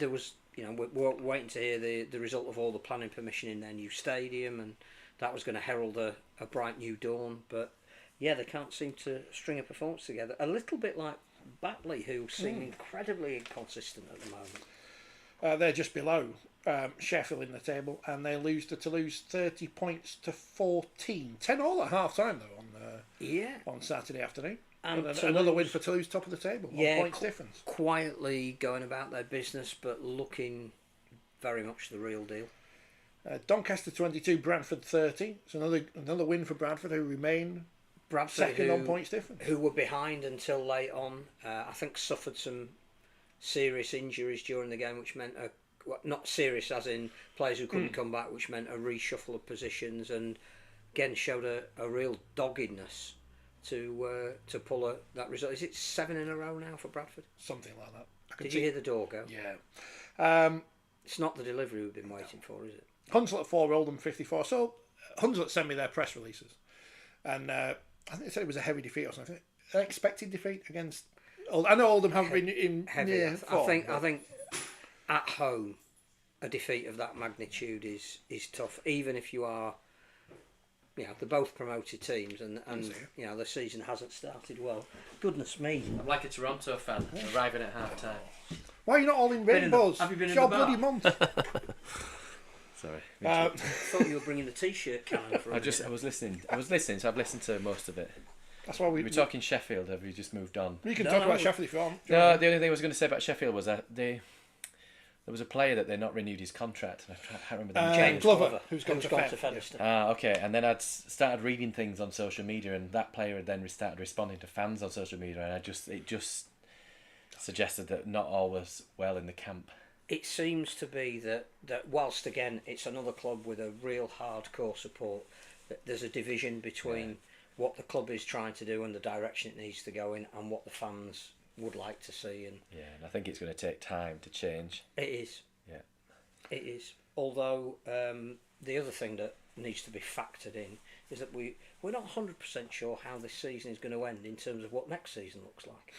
was, you know, we're waiting to hear the result of all the planning permission in their new stadium, and that was going to herald a bright new dawn. But yeah, they can't seem to string a performance together. A little bit like Batley, who seem incredibly inconsistent at the moment. They're just below Sheffield in the table, and they lose to Toulouse 30 points to 14. 10-all at half time though on Saturday afternoon. And another win for Toulouse, top of the table. 1 point difference. Quietly going about their business, but looking very much the real deal. Doncaster 22, Bradford 30. It's another win for Bradford, who remain second on points difference. Who were behind until late on. I think suffered some serious injuries during the game, which meant not serious as in players who couldn't come back, which meant a reshuffle of positions, and again showed a real doggedness to pull that result. Is it 7 in a row now for Bradford? Something like that. Did you hear the door go? Yeah. It's not the delivery we've been waiting for, is it? Hunslet 4, Oldham 54. So Hunslet sent me their press releases, and I think they said it was a heavy defeat or something. An expected defeat against Oldham. I know Oldham haven't been in heavy. I think at home a defeat of that magnitude is tough, even if you are, you know, they're both promoted teams, and you know, the season hasn't started well. Goodness me! I'm like a Toronto fan arriving at half time. Why are you not all in rainbows? Have you been in your the bar? bloody month. Sorry. I thought you were bringing the T-shirt can for I was listening, so I've listened to most of it. That's why we were talking Sheffield. Have we just moved on? You can talk about Sheffield if you want. No, the only thing I was going to say about Sheffield was that there was a player that they're not renewed his contract. And I can't remember the name. James Glover, who's gone to Featherstone. Okay. And then I'd started reading things on social media, and that player had then started responding to fans on social media, and it just suggested that not all was well in the camp. It seems to be that whilst again it's another club with a real hardcore support, that there's a division between what the club is trying to do and the direction it needs to go in, and what the fans would like to see. And I think it's going to take time to change. It is. Yeah. It is. Although the other thing that needs to be factored in is that we're not 100% sure how this season is going to end in terms of what next season looks like.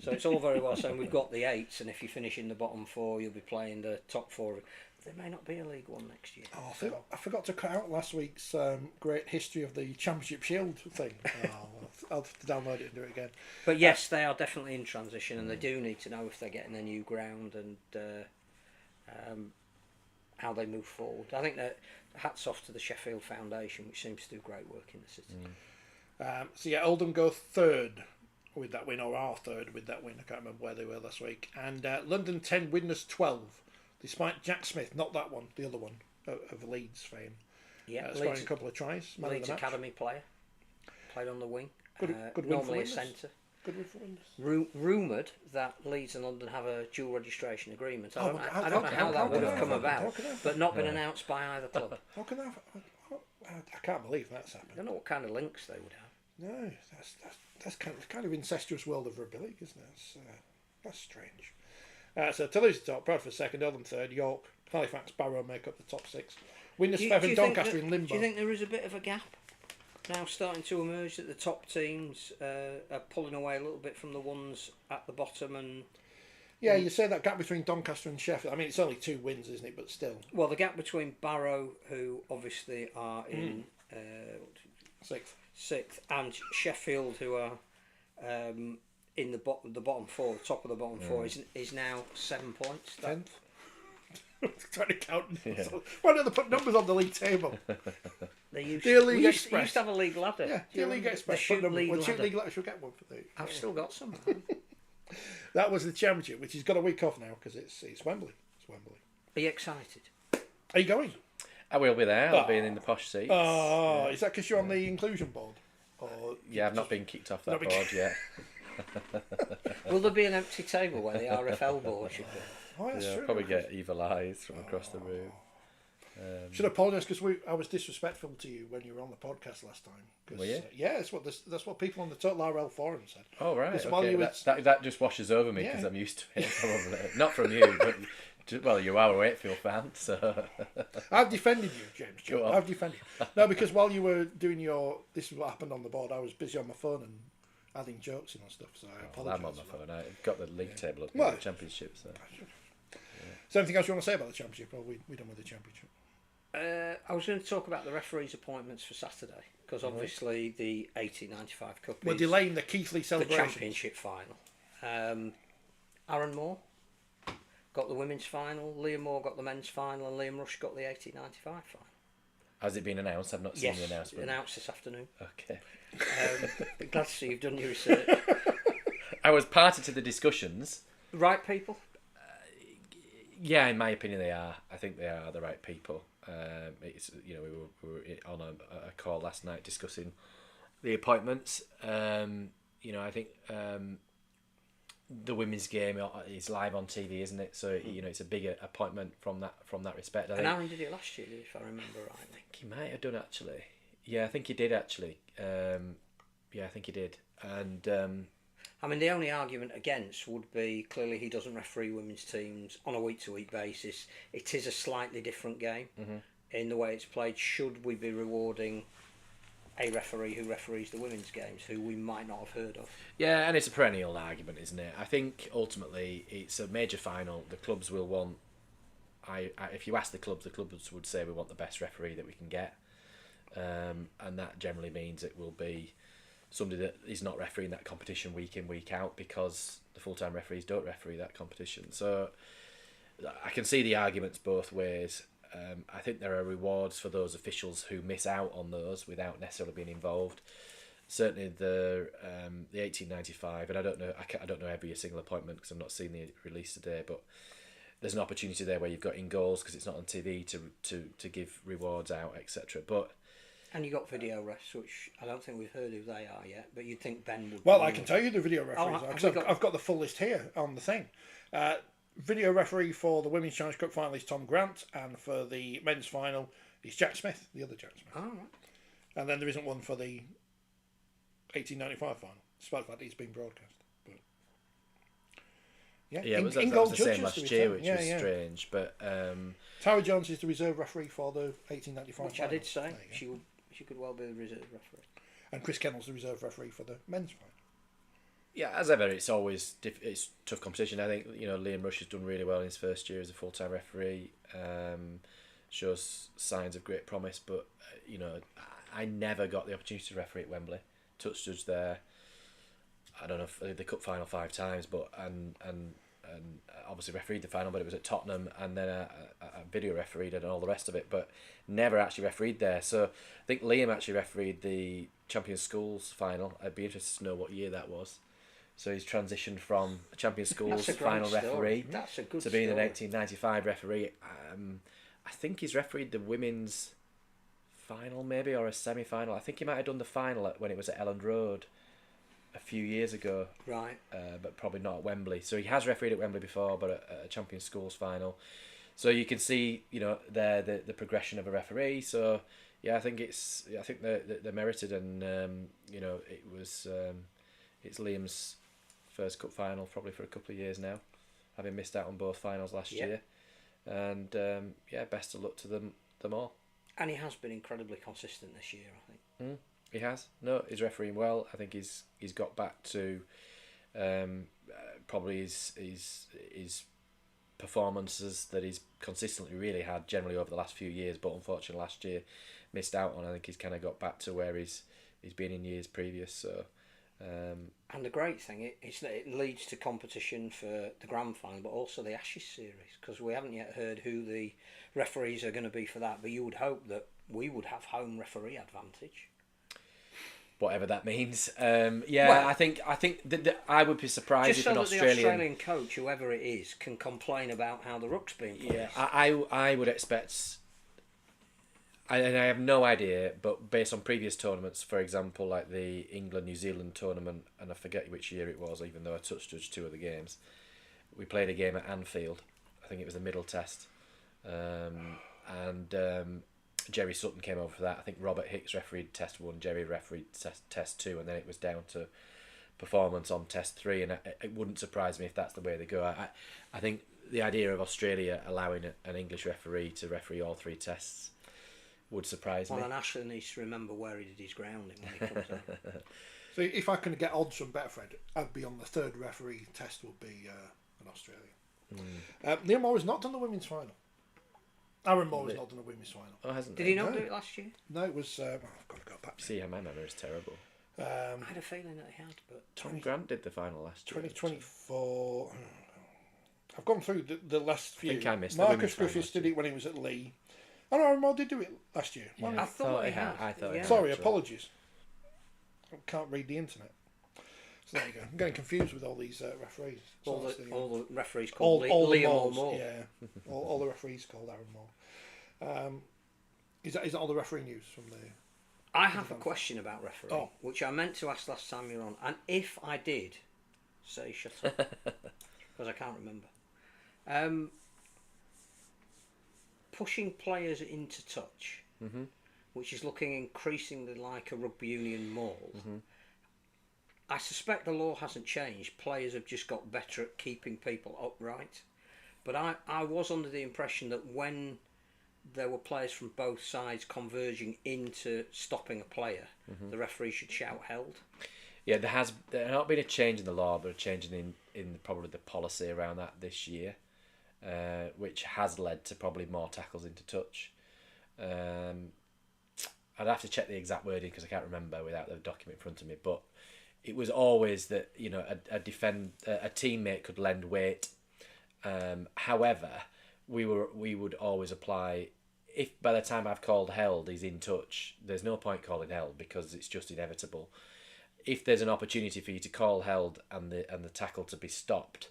So it's all very well saying we've got the 8s, and if you finish in the bottom 4, you'll be playing the top 4. there may not be a League One next year. Oh, I forgot to cut out last week's great history of the Championship Shield thing. I'll have to download it and do it again. But yes, they are definitely in transition, and they do need to know if they're getting a new ground and how they move forward. I think that hats off to the Sheffield Foundation, which seems to do great work in the city. So yeah, Oldham go third with that win, or are third with that win. I can't remember where they were last week. And London 10, Widnes 12, despite Jack Smith, not that one, the other one, of Leeds fame. Yeah, scoring a couple of tries. Leeds academy player, played on the wing. Good win normally for a Widnes. centre. Good win for Widnes. Rumoured that Leeds and London have a dual registration agreement. I don't how know how that would have come how about, can that but not been announced by either club. How can that? I can't believe that's I happened. don't know what kind of links they would have. No, that's kind of incestuous world of rugby league, isn't it? That's strange. So Toulouse top, Bradford second, Oldham third, York, Halifax, Barrow make up the top six. Widnes, Feathern, Doncaster in limbo. Do you think there is a bit of a gap now starting to emerge that the top teams are pulling away a little bit from the ones at the bottom? And Yeah, you say that gap between Doncaster and Sheffield. I mean, it's only 2 wins, isn't it? But still. Well, the gap between Barrow, who obviously are in sixth, and Sheffield, who are in the bottom four, top of the bottom four, is now 7 points. 10th. Trying to count. Yeah. Why don't they put numbers on the league table? They used, League we used Express. to have a league ladder. Yeah, Dear League Express. The Shoot League Shoot ladder. League ladder. Should get one for the. I've still got some. That was the Championship, which has got a week off now because it's Wembley. It's Wembley. Are you excited? Are you going? I will be there. I'll be in the posh seats. Oh, is that because you're on the inclusion board? Or Yeah, I've not been kicked off that board yet. Will there be an empty table where the RFL board should be? Oh, that's Yeah, true. probably get evil eyes from across the room. Should apologise because I was disrespectful to you when you were on the podcast last time. 'Cause, Were you? Yeah, that's what people on the Total RL forum said. Oh right, Because while okay. you were- That just washes over me because Yeah. I'm used to it. Probably not from you, but well, you are a Wakefield fan, so I've defended you, James. Go on. I've defended you. No, because while you were doing this is what happened on the board. I was busy on my phone and adding jokes in and stuff. So I apologise. I'm on my phone. I've got the league table up in Well, the championship. So Is there anything else you want to say about the Championship, or are we done with the Championship? I was going to talk about the referees' appointments for Saturday because obviously the 1895 Cup We're is delaying the Keithley the celebration. championship final. Aaron Moore got the women's final, Liam Moore got the men's final, and Liam Rush got the 1895 final. has it been announced? I've not seen the announcement. Announced this afternoon. Okay. Glad to see you've done your research. I was party to the discussions. Right people? Yeah, in my opinion, they are. I think they are the right people. It's we were on a call last night discussing the appointments. I think the women's game is live on TV, isn't it? So it's a bigger appointment from that respect. And Aaron did it last year, if I remember right. I think he might have done actually. Yeah, I think he did actually. I think he did. And I mean, the only argument against would be clearly he doesn't referee women's teams on a week-to-week basis. It is a slightly different game in the way it's played. Should we be rewarding a referee who referees the women's games, who we might not have heard of? yeah, and it's a perennial argument, isn't it? I think ultimately it's a major final. The clubs will want. If you ask the clubs would say we want the best referee that we can get, and that generally means it will be somebody that is not refereeing that competition week in, week out, because the full-time referees don't referee that competition. So I can see the arguments both ways. I think there are rewards for those officials who miss out on those without necessarily being involved. Certainly the 1895, and I don't know every single appointment because I've not seen the release today, but there's an opportunity there where you've got in goals because it's not on TV to give rewards out, etc. But And you got video refs, which I don't think we've heard who they are yet, but you'd think Ben would. Well, be I can tell you the video referees are, 'cause I've got the full list here on the thing. Video referee for the Women's Challenge Cup final is Tom Grant, and for the men's final is Jack Smith, the other Jack Smith. Oh, right. And then there isn't one for the 1895 final, despite the fact it's been broadcast. But yeah, it was, in that was goal the same judges last to year, return. which was strange. But Tara Jones is the reserve referee for the 1895 Which final. I did say. There you go. She could well be the reserve referee. And Chris Kennell's the reserve referee for the men's final. Yeah, as ever, it's always it's tough competition. I think Liam Rush has done really well in his first year as a full-time referee. Shows signs of great promise, but I never got the opportunity to referee at Wembley. Touch judge there. I don't know if the cup final 5 times, but and obviously refereed the final, but it was at Tottenham, and then a video refereed and all the rest of it, but never actually refereed there. So I think Liam actually refereed the Champions Schools final. I'd be interested to know what year that was. So he's transitioned from a Champions Schools final referee to being an 1895 referee. I think he's refereed the women's final maybe, or a semi-final. I think he might have done the final when it was at Elland Road a few years ago. Right. But probably not at Wembley. So he has refereed at Wembley before, but at a Champions Schools final. So you can see, there the progression of a referee. So yeah, I think they're merited, and it's Liam's first cup final probably for a couple of years now, having missed out on both finals last year. And best of luck to them all. And he has been incredibly consistent this year, I think. He has. No, he's refereeing well. I think he's got back to probably his performances that he's consistently really had generally over the last few years, but unfortunately last year missed out on. I think he's kind of got back to where he's been in years previous. So. And the great thing is that it leads to competition for the grand final, but also the Ashes series, because we haven't yet heard who the referees are going to be for that. But you would hope that we would have home referee advantage, whatever that means. Well, I think that I would be surprised if an Australian... the Australian coach, whoever it is, can complain about how the ruck's being played. Yeah, I would expect. And I have no idea, but based on previous tournaments, for example, like the England-New Zealand tournament, and I forget which year it was, even though I touch judged 2 of the games, we played a game at Anfield. I think it was the middle test. Jerry Sutton came over for that. I think Robert Hicks refereed test 1, Jerry refereed test 2, and then it was down to performance on test 3, and it wouldn't surprise me if that's the way they go. I think the idea of Australia allowing an English referee to referee all 3 tests would surprise me. Well, and Ashley needs to remember where he did his grounding when he comes out. So if I can get odds from Betfred, I'd be on the 3rd referee test would be an Australia. Liam Moore has not done the women's final. Aaron Moore has not done the women's final. Oh, hasn't Did he not do it last year? No, it was... I've got to go back. See, my memory is terrible. I had a feeling that he had, but... Tom Grant did the final last year. 2024... I've gone through the last few. I think I missed Marcus Griffiths did it when he was at Lee. Oh no, Aaron Moore did do it last year. Yeah, I thought he had. I thought he had. Sorry, apologies. I can't read the internet. So there you go. I'm getting confused with all these referees. All the referees called Liam or Moore. Yeah, all the referees called Aaron Moore. Is that all the referee news from the... I have a question about refereeing, which I meant to ask last time you were on, and if I did, say shut up, because I can't remember. Pushing players into touch, which is looking increasingly like a rugby union maul. I suspect the law hasn't changed. Players have just got better at keeping people upright. But I was under the impression that when there were players from both sides converging into stopping a player, the referee should shout held. Yeah, there has not been a change in the law, but a change in probably the policy around that this year. Which has led to probably more tackles into touch. I'd have to check the exact wording because I can't remember without the document in front of me. But it was always that a teammate could lend weight. However, we would always apply, if by the time I've called held he's in touch, there's no point calling held because it's just inevitable. If there's an opportunity for you to call held and the tackle to be stopped,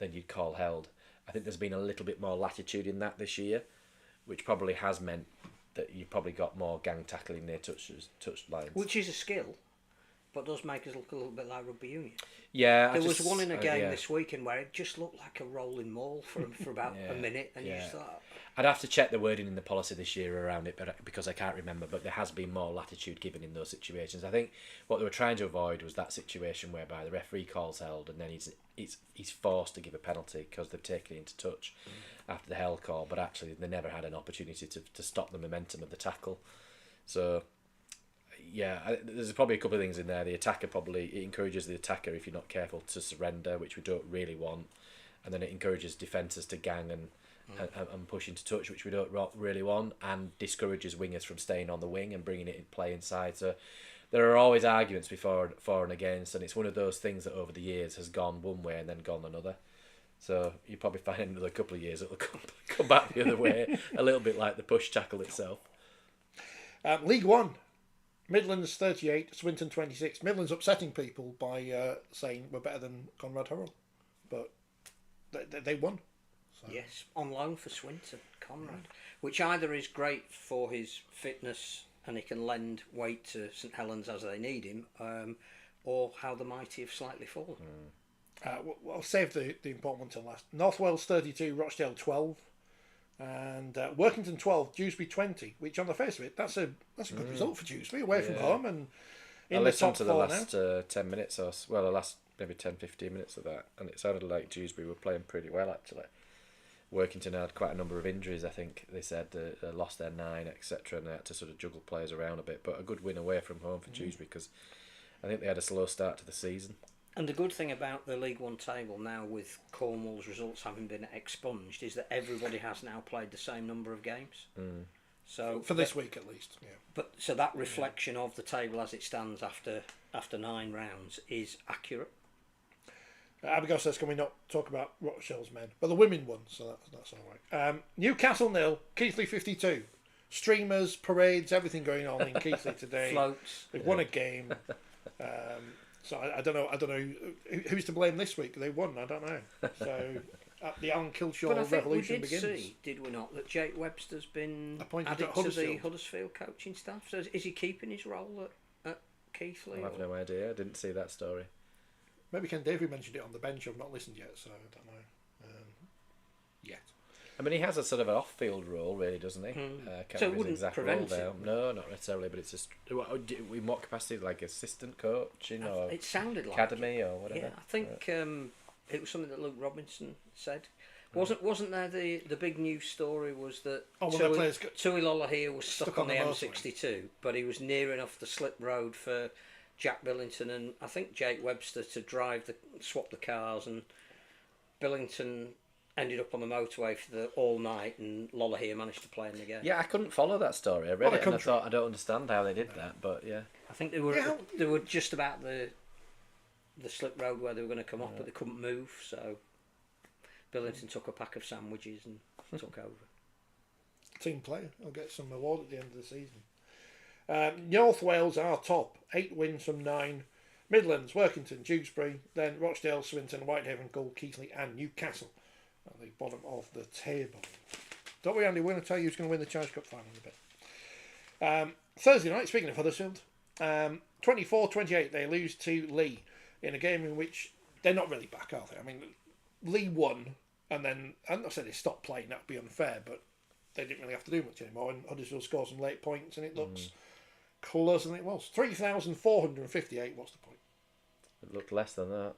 then you'd call held. I think there's been a little bit more latitude in that this year, which probably has meant that you've probably got more gang tackling near touch lines. Which is a skill, but does make us look a little bit like rugby union. Yeah, there was one in a game this weekend where it just looked like a rolling maul for about a minute, and you just thought... I'd have to check the wording in the policy this year around it, but because I can't remember. But there has been more latitude given in those situations. I think what they were trying to avoid was that situation whereby the referee calls held and then he's forced to give a penalty because they've taken it into touch after the held call. But actually, they never had an opportunity to stop the momentum of the tackle. So there's probably a couple of things in there. The attacker it encourages the attacker, if you're not careful, to surrender, which we don't really want, and then it encourages defenders to gang and push into touch, which we don't really want, and discourages wingers from staying on the wing and bringing it in play inside. So there are always arguments for and against, and it's one of those things that over the years has gone one way and then gone another. So you probably find in another couple of years it'll come back the other way, a little bit like the push tackle itself. League One, Midlands 38, Swinton 26. Midlands upsetting people by saying we're better than Conrad Hurrell, but they won. So. Yes, on loan for Swinton, Conrad, which either is great for his fitness and he can lend weight to St Helens as they need him, or how the mighty have slightly fallen. I'll save the important one till last. North Wales 32, Rochdale 12, and Workington 12, Dewsbury 20. Which on the face of it, that's a good result for Dewsbury away from home and in the top to the last 10 minutes or the last maybe 10-15 minutes of that, and it sounded like Dewsbury were playing pretty well actually. Workington had quite a number of injuries, I think they said, they lost their 9, etc., and they had to sort of juggle players around a bit, but a good win away from home for Dewsbury, because I think they had a slow start to the season. And the good thing about the League One table now, with Cornwall's results having been expunged, is that everybody has now played the same number of games. So for this week at least, yeah. But so that reflection of the table as it stands after 9 rounds is accurate. Abigail says, can we not talk about Rochdale's men? But the women won, so that's all right. Newcastle 0, Keighley 52. Streamers, parades, everything going on in Keighley today. Floats. They've won a game. So I don't know who's to blame this week. They won. I don't know. So the Alan Kilshaw revolution begins. We did see, did we not, that Jake Webster's been appointed added to the Huddersfield coaching staff. So is he keeping his role at Keighley? I have no idea. I didn't see that story. Maybe Ken Davey mentioned it on the bench. I've not listened yet, so I don't know yet. I mean, he has a sort of an off-field role, really, doesn't he? So it wouldn't prevent him? No, not necessarily, but it's just in what capacity, like assistant coaching or it sounded like academy or whatever. Yeah, I think it was something that Luke Robinson said. Wasn't there the big news story was that Tui Lolohea was stuck on the M62, but he was near enough the slip road for Jack Billington and I think Jake Webster to swap the cars, and Billington ended up on the motorway for the all night, and Lolohea managed to play in the game. Yeah, I couldn't follow that story. I read it and I thought, I don't understand how they did that, but yeah. I think they were just about the slip road where they were going to come off, but they couldn't move, so Billington took a pack of sandwiches and took over. Team player. I'll get some award at the end of the season. North Wales are top, 8 wins from 9. Midlands, Workington, Dewsbury, then Rochdale, Swinton, Whitehaven, Gull, Keighley and Newcastle at the bottom of the table. Don't we, Andy? We're going to tell you who's going to win the Challenge Cup final in a bit. Thursday night, speaking of Huddersfield, 24-28, they lose to Lee in a game in which they're not really back, are they? I mean, Lee won, and then, I'm not saying they stopped playing, that would be unfair, but they didn't really have to do much anymore, and Huddersfield scored some late points, and it looks closer than it was. 3,458, what's the point? It looked less than that.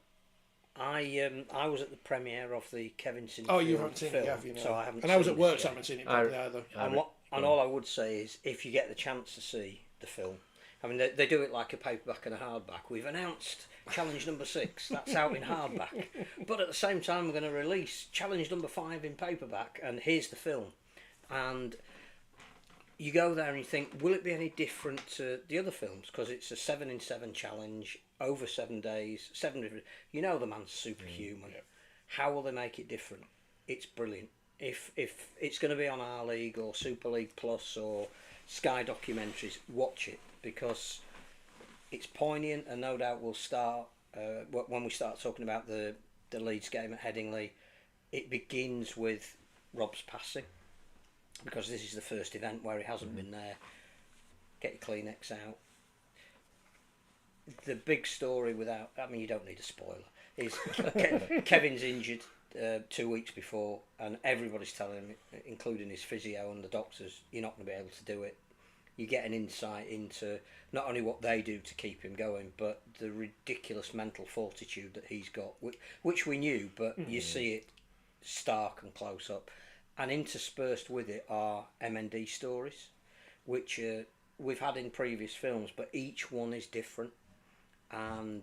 I was at the premiere of the Kevin Sinfield film. Oh, you haven't seen it, have you? No. So I haven't. And I was at work, so I haven't seen it probably either. And all I would say is, if you get the chance to see the film, I mean, they do it like a paperback and a hardback. We've announced challenge number 6, that's out in hardback. But at the same time, we're going to release challenge number 5 in paperback, and here's the film. And you go there and you think, will it be any different to the other films? Because it's a 7 in 7 challenge, over 7 days, 7 different... You know the man's superhuman. How will they make it different? It's brilliant. If it's going to be on our league or Super League Plus or Sky Documentaries, watch it, because it's poignant, and no doubt we'll start when we start talking about the Leeds game at Headingley. It begins with Rob's passing, because this is the first event where he hasn't been there. Get your Kleenex out. The big story, without, I mean, you don't need a spoiler, is Kevin's injured 2 weeks before, and everybody's telling him, including his physio and the doctors, you're not going to be able to do it. You get an insight into not only what they do to keep him going, but the ridiculous mental fortitude that he's got, which we knew, but you see it stark and close up. And interspersed with it are MND stories, which we've had in previous films, but each one is different, and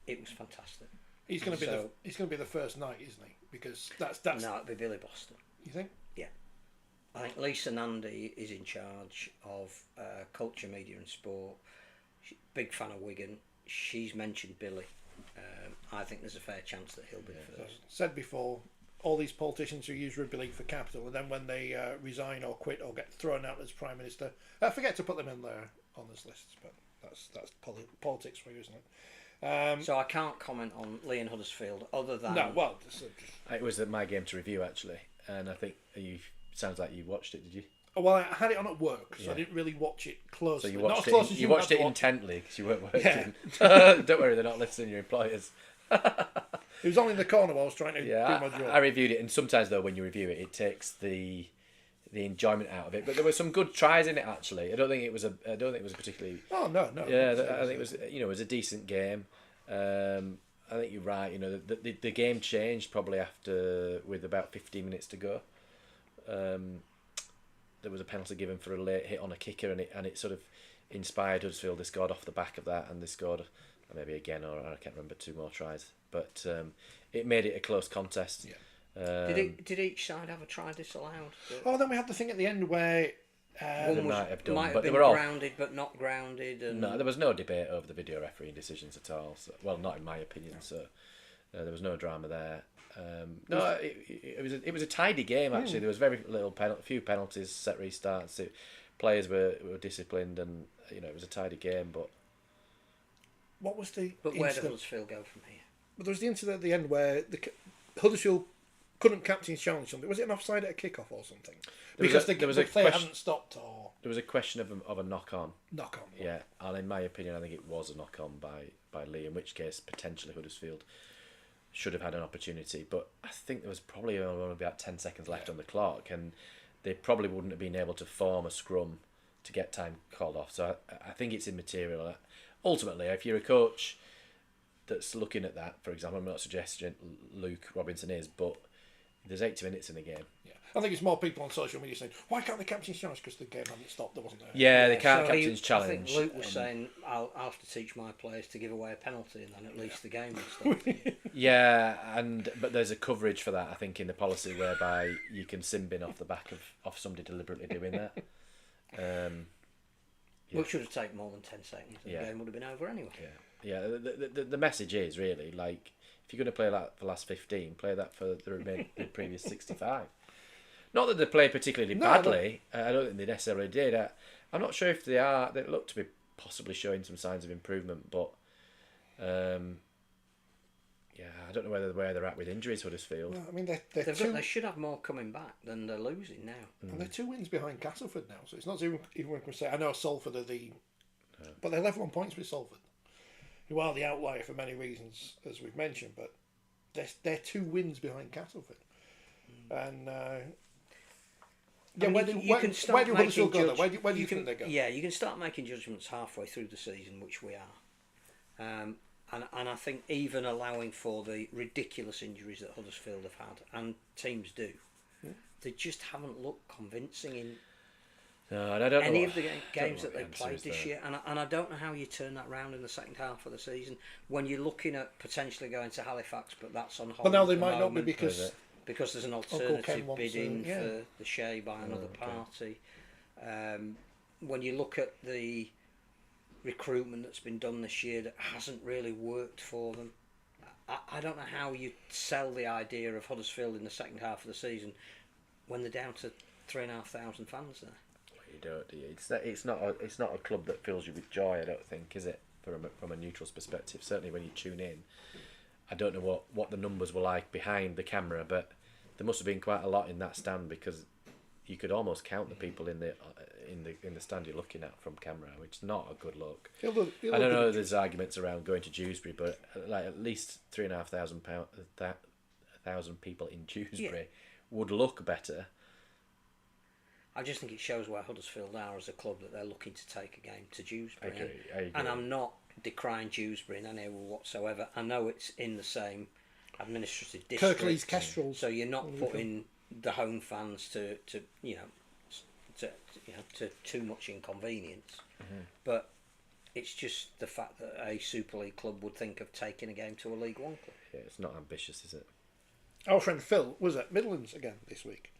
it was fantastic. He's going to be the first night, isn't he? Because that's No, it'd be Billy Boston. You think? Yeah, I think Lisa Nandy is in charge of culture, media, and sport. Big fan of Wigan. She's mentioned Billy. I think there's a fair chance that he'll be first. Said before, all these politicians who use rugby league for capital, and then when they resign or quit or get thrown out as prime minister, I forget to put them in their honours lists. But that's politics for you, isn't it? So I can't comment on Lee and Huddersfield other than it was my game to review actually, and I think sounds like you watched it. Did you? Oh, well, I had it on at work, so I didn't really watch it closely. So you watched not as it. As you watched it intently because you weren't working. Yeah. Don't worry, they're not listening. Your employers. It was only in the corner while I was trying to do my job. I reviewed it, and sometimes though, when you review it, it takes the enjoyment out of it. But there were some good tries in it actually. I don't think it was a particularly. Oh no. Yeah, I think it was. It was a decent game. I think you're right. The game changed probably after with about 15 minutes to go. There was a penalty given for a late hit on a kicker, and it sort of inspired Huddersfield. They scored off the back of that, and they scored maybe again, or I can't remember, 2 more tries. But it made it a close contest. Yeah. Did each side have a try disallowed? Oh, then we had the thing at the end where one might have done, might but have they been were all grounded but not grounded. And no, there was no debate over the video refereeing decisions at all. So, well, not in my opinion. So there was no drama there. No, it was a tidy game actually. There was very little few penalties, set restarts. Players were disciplined, and it was a tidy game. But what was the? But where did Huddersfield go from here? But there was the incident at the end where Huddersfield couldn't captain's challenge something. Was it an offside at a kickoff or something? Because the player hadn't stopped, or there was a question of a knock on. Knock on. Yeah, and in my opinion, I think it was a knock on by Lee. In which case, potentially Huddersfield should have had an opportunity, but I think there was probably only about 10 seconds left on the clock, and they probably wouldn't have been able to form a scrum to get time called off. So I think it's immaterial. Ultimately, if you're a coach that's looking at that, for example, I'm not suggesting Luke Robinson is, but there's 80 minutes in the game. Yeah, I think it's more people on social media saying, "Why can't the captain's challenge?" Because the game hadn't stopped. There wasn't there. Yeah, they can't captain's challenge. I think Luke was saying, "I'll have to teach my players to give away a penalty, and then at least the game will stop." Yeah, but there's a coverage for that, I think, in the policy whereby you can sin bin off the back of somebody deliberately doing that. Which would have taken more than 10 seconds, and the game would have been over anyway. Yeah. The message is really like, if you're going to play that for the last 15, play that for the previous 65. Not that they played particularly badly. I don't think they necessarily did. I'm not sure if they are. They look to be possibly showing some signs of improvement, but I don't know where they're at with injuries, Huddersfield. No, I mean, they should have more coming back than they're losing now. And they're 2 wins behind Castleford now, so it's not even we can say. I know Salford are but they're level on points with Salford, who are the outlier for many reasons, as we've mentioned. But they're 2 wins behind Castleford, and where do Huddersfield go? Where do you think they go? Yeah, you can start making judgments halfway through the season, which we are. And I think even allowing for the ridiculous injuries that Huddersfield have had, and teams do, they just haven't looked convincing in any of the games that they played this year. And I don't know how you turn that round in the second half of the season when you're looking at potentially going to Halifax, but that's on hold. But now they might not be because there's an alternative bidding for the Shea by another party. When you look at the recruitment that's been done this year that hasn't really worked for them, I don't know how you sell the idea of Huddersfield in the second half of the season when they're down to 3,500 fans there. You don't, do you? It's not a club that fills you with joy, I don't think, is it? From a neutral's perspective, certainly when you tune in. I don't know what the numbers were like behind the camera, but there must have been quite a lot in that stand, because you could almost count the people in the stand you're looking at from camera, which is not a good look. I don't know. There's arguments around going to Dewsbury, but like at least 3,500 people in Dewsbury would look better. I just think it shows where Huddersfield are as a club, that they're looking to take a game to Dewsbury. I agree. And I'm not decrying Dewsbury in any way whatsoever. I know it's in the same administrative district. Kirklees Kestrels. So you're not putting the home fans to to too much inconvenience. But it's just the fact that a Super League club would think of taking a game to a League One club. Yeah, it's not ambitious, is it? Our friend Phil was at Midlands again this week.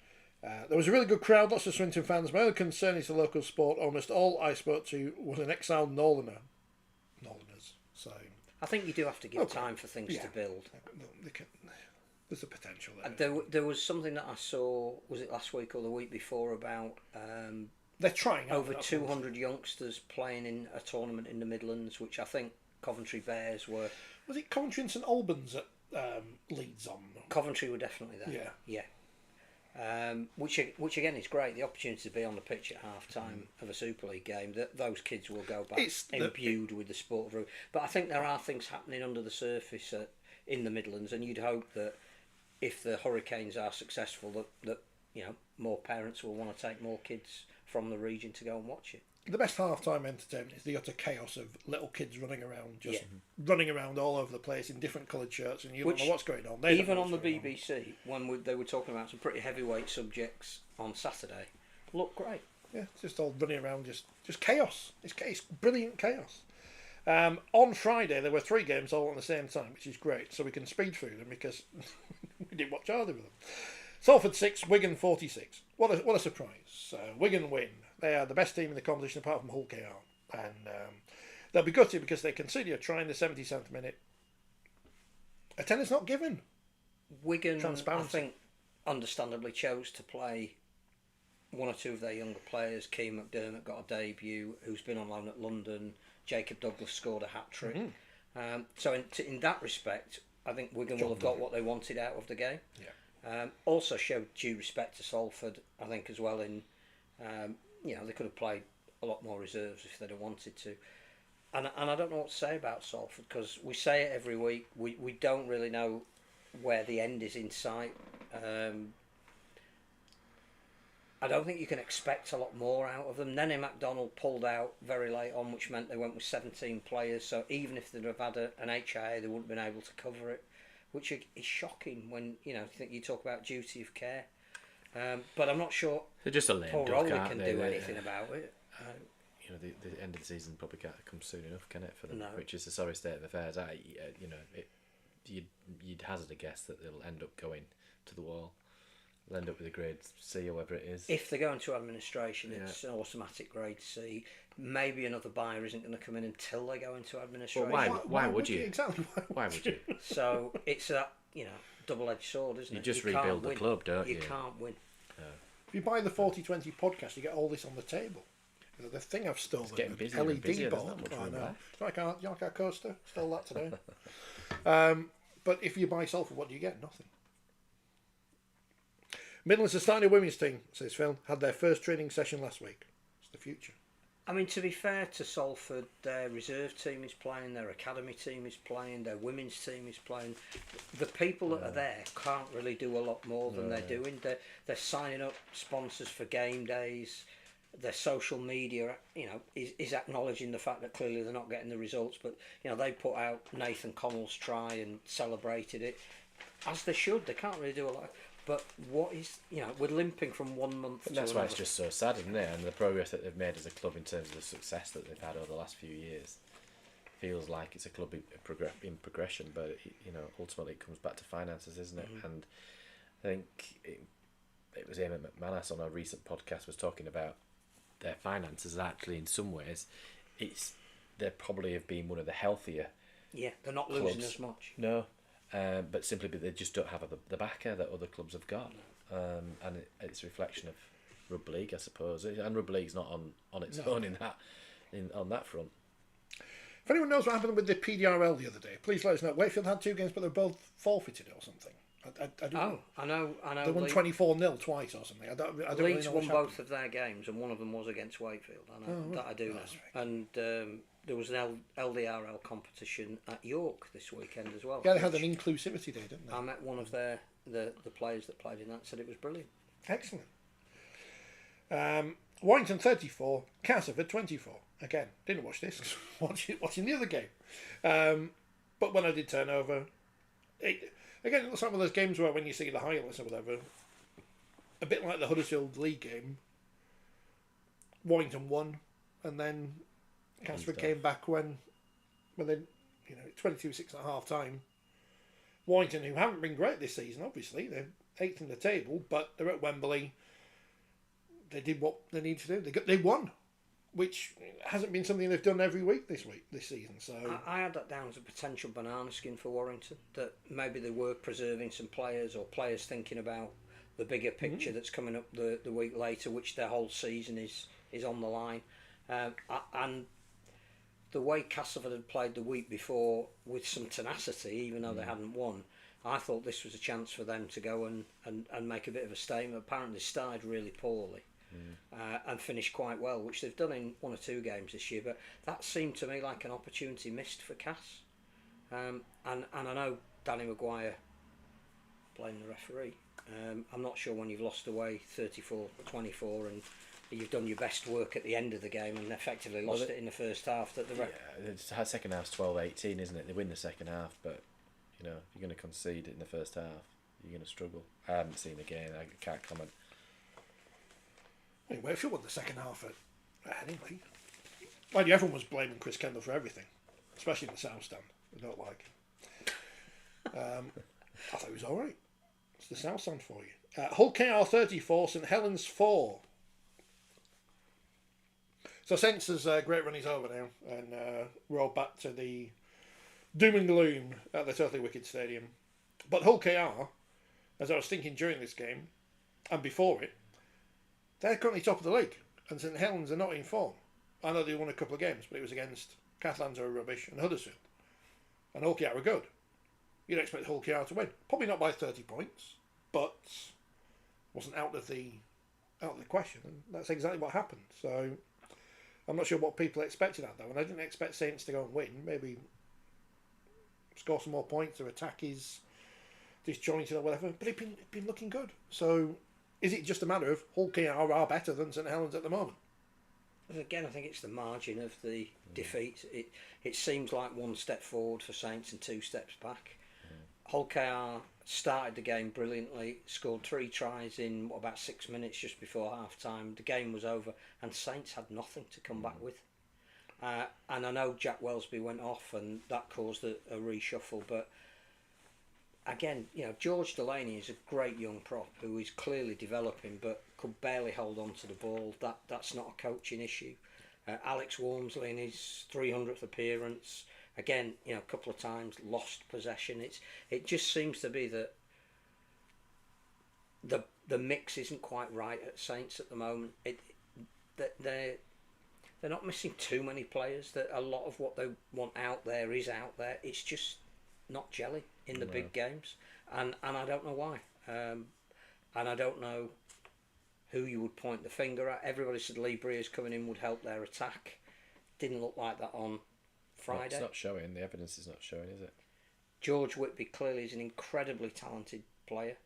There was a really good crowd, lots of Swinton fans. My only concern is the local sport. Almost all I spoke to was an exiled Northerners. So I think you do have to give time for things to build. There's a potential there. There was something that I saw, was it last week or the week before, about they're trying over 200 youngsters playing in a tournament in the Midlands, which I think Coventry Bears were. Was it Coventry and St Albans at Leeds on? Coventry were definitely there. Yeah. Which again is great. The opportunity to be on the pitch at half time of a Super League game. Those kids will go back imbued with the sport of rugby. But I think there are things happening under the surface in the Midlands, and you'd hope that if the Hurricanes are successful, that more parents will want to take more kids from the region to go and watch it. The best half-time entertainment is the utter chaos of little kids running around, running around all over the place in different coloured shirts, and you don't know what's going on. Even on the BBC, when they were talking about some pretty heavyweight subjects on Saturday, looked great. Yeah, it's just all running around, just chaos. It's brilliant chaos. On Friday, there were 3 games all at the same time, which is great, so we can speed through them because we didn't watch either of them. Salford 6, Wigan 46. What a surprise. Wigan win. They are the best team in the competition apart from Hull KR. And they'll be gutted because they conceded a try in the 77th minute. Attendance not given. Wigan, I think, understandably chose to play one or two of their younger players. Keane McDermott got a debut, who's been on loan at London. Jacob Douglas scored a hat-trick. So in that respect, I think Wigan will have got what they wanted out of the game. Yeah. Also showed due respect to Salford, I think, as well. In they could have played a lot more reserves if they'd have wanted to. And I don't know what to say about Salford, because we say it every week. We don't really know where the end is in sight. I don't think you can expect a lot more out of them. Nene MacDonald pulled out very late on, which meant they went with 17 players. So even if they'd have had an HIA, they wouldn't have been able to cover it, which is shocking when you talk about duty of care. But I'm not sure they're just a lame Paul duck, Rowley aren't can they? do anything about it. The end of the season probably can't come soon enough, can it? For them, No. Which is a sorry state of affairs. You'd hazard a guess that they'll end up going to the wall. They'll end up with a grade C or whatever it is. If they go into administration, it's an automatic grade C. Maybe another buyer isn't going to come in until they go into administration. Well, why would you? Exactly. Why would you? So it's that double-edged sword, isn't it? You just rebuild the club, don't you? You can't win. If you buy the 4020 podcast, you get all this on the table. The thing I've stolen, getting busier and LED busier, board. there's not much I room know. left. You like our coaster? Stole that today. But if you buy Salford, what do you get? Nothing. Midlands are starting a women's team, says Phil. Had their first training session last week. It's the future. I mean, to be fair to Salford, their reserve team is playing, their academy team is playing, their women's team is playing. The people that are there can't really do a lot more than they're doing. They're signing up sponsors for game days. Their social media, is acknowledging the fact that clearly they're not getting the results. But they put out Nathan Connell's try and celebrated it, as they should. They can't really do a lot. But what is, we're limping from 1 month to That's another. why it's just so sad, isn't it? And the progress that they've made as a club in terms of the success that they've had over the last few years feels like it's a club in progression. But ultimately it comes back to finances, isn't it? And I think it was Eamon McManus on a recent podcast was talking about their finances. Actually, in some ways, they probably have been one of the healthier. Yeah, they're not clubs. losing as much. No. But simply they just don't have the backer that other clubs have got, and it's a reflection of rugby league, I suppose. And rugby league's not on its own on that front. If anyone knows what happened with the PDRL the other day, please let us know. Wakefield had 2 games, but they were both forfeited or something. I don't know. I know. They won 24-0 twice or something. I don't Leeds really know won both of their games, and one of them was against Wakefield. I know that I do know. And there was an LDRL competition at York this weekend as well. Yeah, they had an inclusivity day, didn't they? I met one of the players that played in that. Said it was brilliant. Excellent. Warrington 34, Castleford 24. Again, didn't watch this. Watching the other game. But when I did turn over, it looks like one of those games where when you see the highlights or whatever, a bit like the Huddersfield League game, Warrington won, and then Casper came back when they, 22-6 at half time. Warrington, who haven't been great this season, obviously, they're 8th in the table, but they're at Wembley. They did what they needed to do. They won, which hasn't been something they've done every week this season. So I had that down as a potential banana skin for Warrington, that maybe they were preserving some players, or players thinking about the bigger picture that's coming up the week later, which their whole season is on the line. And the way Castleford had played the week before with some tenacity, even though they hadn't won, I thought this was a chance for them to go and make a bit of a statement. Apparently they started really poorly and finished quite well, which they've done in 1 or 2 games this year, but that seemed to me like an opportunity missed for Cass. And I know Danny Maguire playing the referee. I'm not sure when you've lost away 34-24 and you've done your best work at the end of the game and effectively lost it in the first half. That the second half's 12-18, isn't it? They win the second half, but if you're going to concede it in the first half, you're going to struggle. I haven't seen the game. I can't comment. Anyway, if you won the second half anyway, mind you, everyone was blaming Chris Kendall for everything, especially in the South Stand. I don't like him. I thought he was all right. It's the South Stand for you. Hull KR 34, St Helens 4. So Saints' great run is over now, and we're all back to the doom and gloom at the Totally Wicked Stadium. But Hull KR, as I was thinking during this game, and before it, they're currently top of the league, and St Helens are not in form. I know they won a couple of games, but it was against Catalans, who are rubbish, and Huddersfield. And Hull KR are good. You'd expect Hull KR to win. Probably not by 30 points, but wasn't out of the question, and that's exactly what happened. So I'm not sure what people expected at that one. I didn't expect Saints to go and win. Maybe score some more points or attack is disjointed or whatever. But it's been looking good. So is it just a matter of Hull KR are better than St Helens at the moment? Again, I think it's the margin of the defeat. It seems like 1 step forward for Saints and 2 steps back. Hull KR started the game brilliantly, scored 3 tries in about 6 minutes just before half time. The game was over and Saints had nothing to come back with. And I know Jack Wellesby went off and that caused a reshuffle, but again, George Delaney is a great young prop who is clearly developing but could barely hold on to the ball. That's not a coaching issue. Alex Walmsley in his 300th appearance, again, a couple of times lost possession. It just seems to be that the mix isn't quite right at Saints at the moment. They're not missing too many players. That a lot of what they want out there is out there. It's just not jelly in the big games, and I don't know why. And I don't know who you would point the finger at. Everybody said Lee Breer's coming in would help their attack. Didn't look like that on Friday. It's not showing. The evidence is not showing, is it? George Whitby clearly is an incredibly talented player,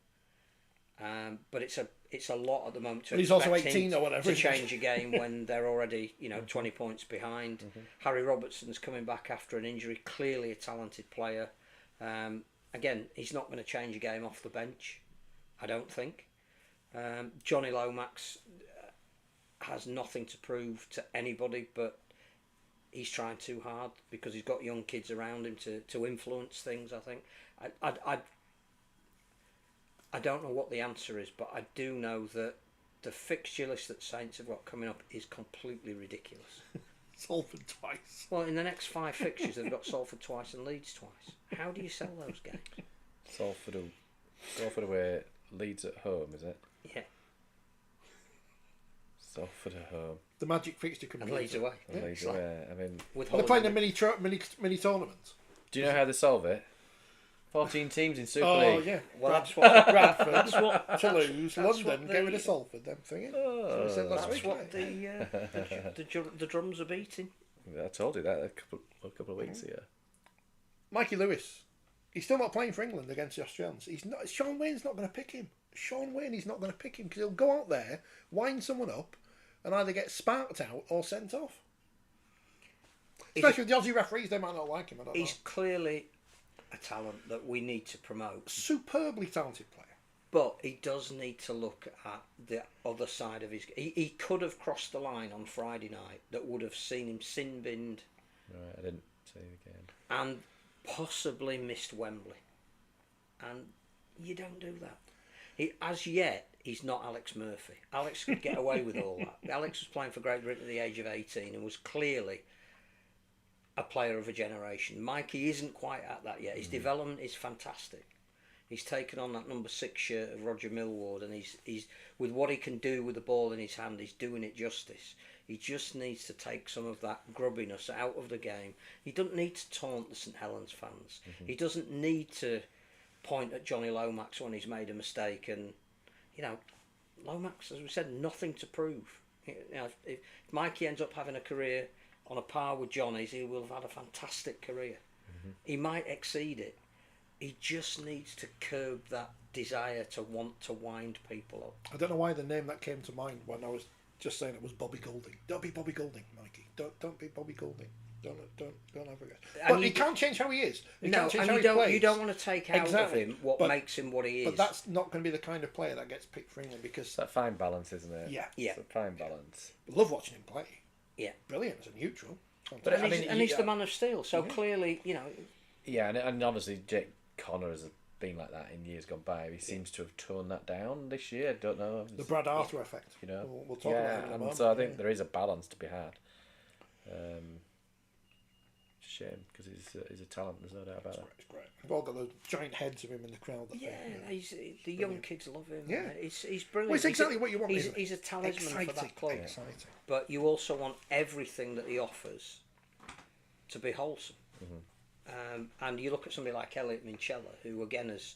but it's a lot at the moment to he's expect also 18 him or whatever to change a game when they're already 20 points behind. Harry Robertson's coming back after an injury. Clearly a talented player. Again, he's not going to change a game off the bench, I don't think. Johnny Lomax has nothing to prove to anybody, but he's trying too hard because he's got young kids around him to influence things, I think. I don't know what the answer is, but I do know that the fixture list that Saints have got coming up is completely ridiculous. Salford twice. Well, in the next 5 fixtures, they've got Salford twice and Leeds twice. How do you sell those games? Salford away, Leeds at home, is it? Yeah. Salford at home. The magic fixture could And be Leeds away. And Leeds away. I mean, they're playing a mini tournament. do you know how they solve it? 14 teams in Super Oh League. yeah, Well, that's what Bradford, Toulouse, London, get rid of Salford. Them thinking. Oh, So that's week, what right? the drums are beating. I told you that a couple of weeks ago. Mikey Lewis, he's still not playing for England against the Australians. He's not. Sean Wayne's not going to pick him. Sean Wayne is not going to pick him because he'll go out there, wind someone up, and either get sparked out or sent off. Especially with the Aussie referees, they might not like him. I don't know. He's clearly a talent that we need to promote. Superbly talented player. But he does need to look at the other side of his... He could have crossed the line on Friday night that would have seen him sin-binned. Right, I didn't see the game. And possibly missed Wembley. And you don't do that. As yet, he's not Alex Murphy. Alex could get away with all that. Alex was playing for Great Britain at the age of 18 and was clearly a player of a generation. Mikey isn't quite at that yet. His development is fantastic. He's taken on that number 6 shirt of Roger Millward, and he's with what he can do with the ball in his hand, he's doing it justice. He just needs to take some of that grubbiness out of the game. He doesn't need to taunt the St Helens fans. He doesn't need to point at Johnny Lomax when he's made a mistake. And Lomax, as we said, nothing to prove. If Mikey ends up having a career on a par with Johnny's, he will have had a fantastic career. He might exceed it. He just needs to curb that desire to want to wind people up. I don't know why the name that came to mind when I was just saying it was Bobby Goulding. Don't be Bobby Goulding, Mikey. Don't be Bobby Goulding. Don't ever get. But he can't change how he is. You don't want to take out of him what makes him what he is. But that's not going to be the kind of player that gets picked for England, because it's that fine balance, isn't it? Yeah. It's a fine balance. I love watching him play. Yeah, brilliant as a neutral. But he's the man of steel. So clearly, Yeah, and obviously Jake Connor has been like that in years gone by. He seems to have toned that down this year. I don't know. The Brad Arthur effect. We'll talk about it in a moment. So I think there is a balance to be had. Shame, because he's a talent. There's no doubt about that. It's great. We've all got those giant heads of him in the crowd. The young kids love him. Yeah, he's brilliant. Well, it's exactly what you want. He's a talisman for that club. Exciting. But you also want everything that he offers to be wholesome. And you look at somebody like Elliot Minchella, who again has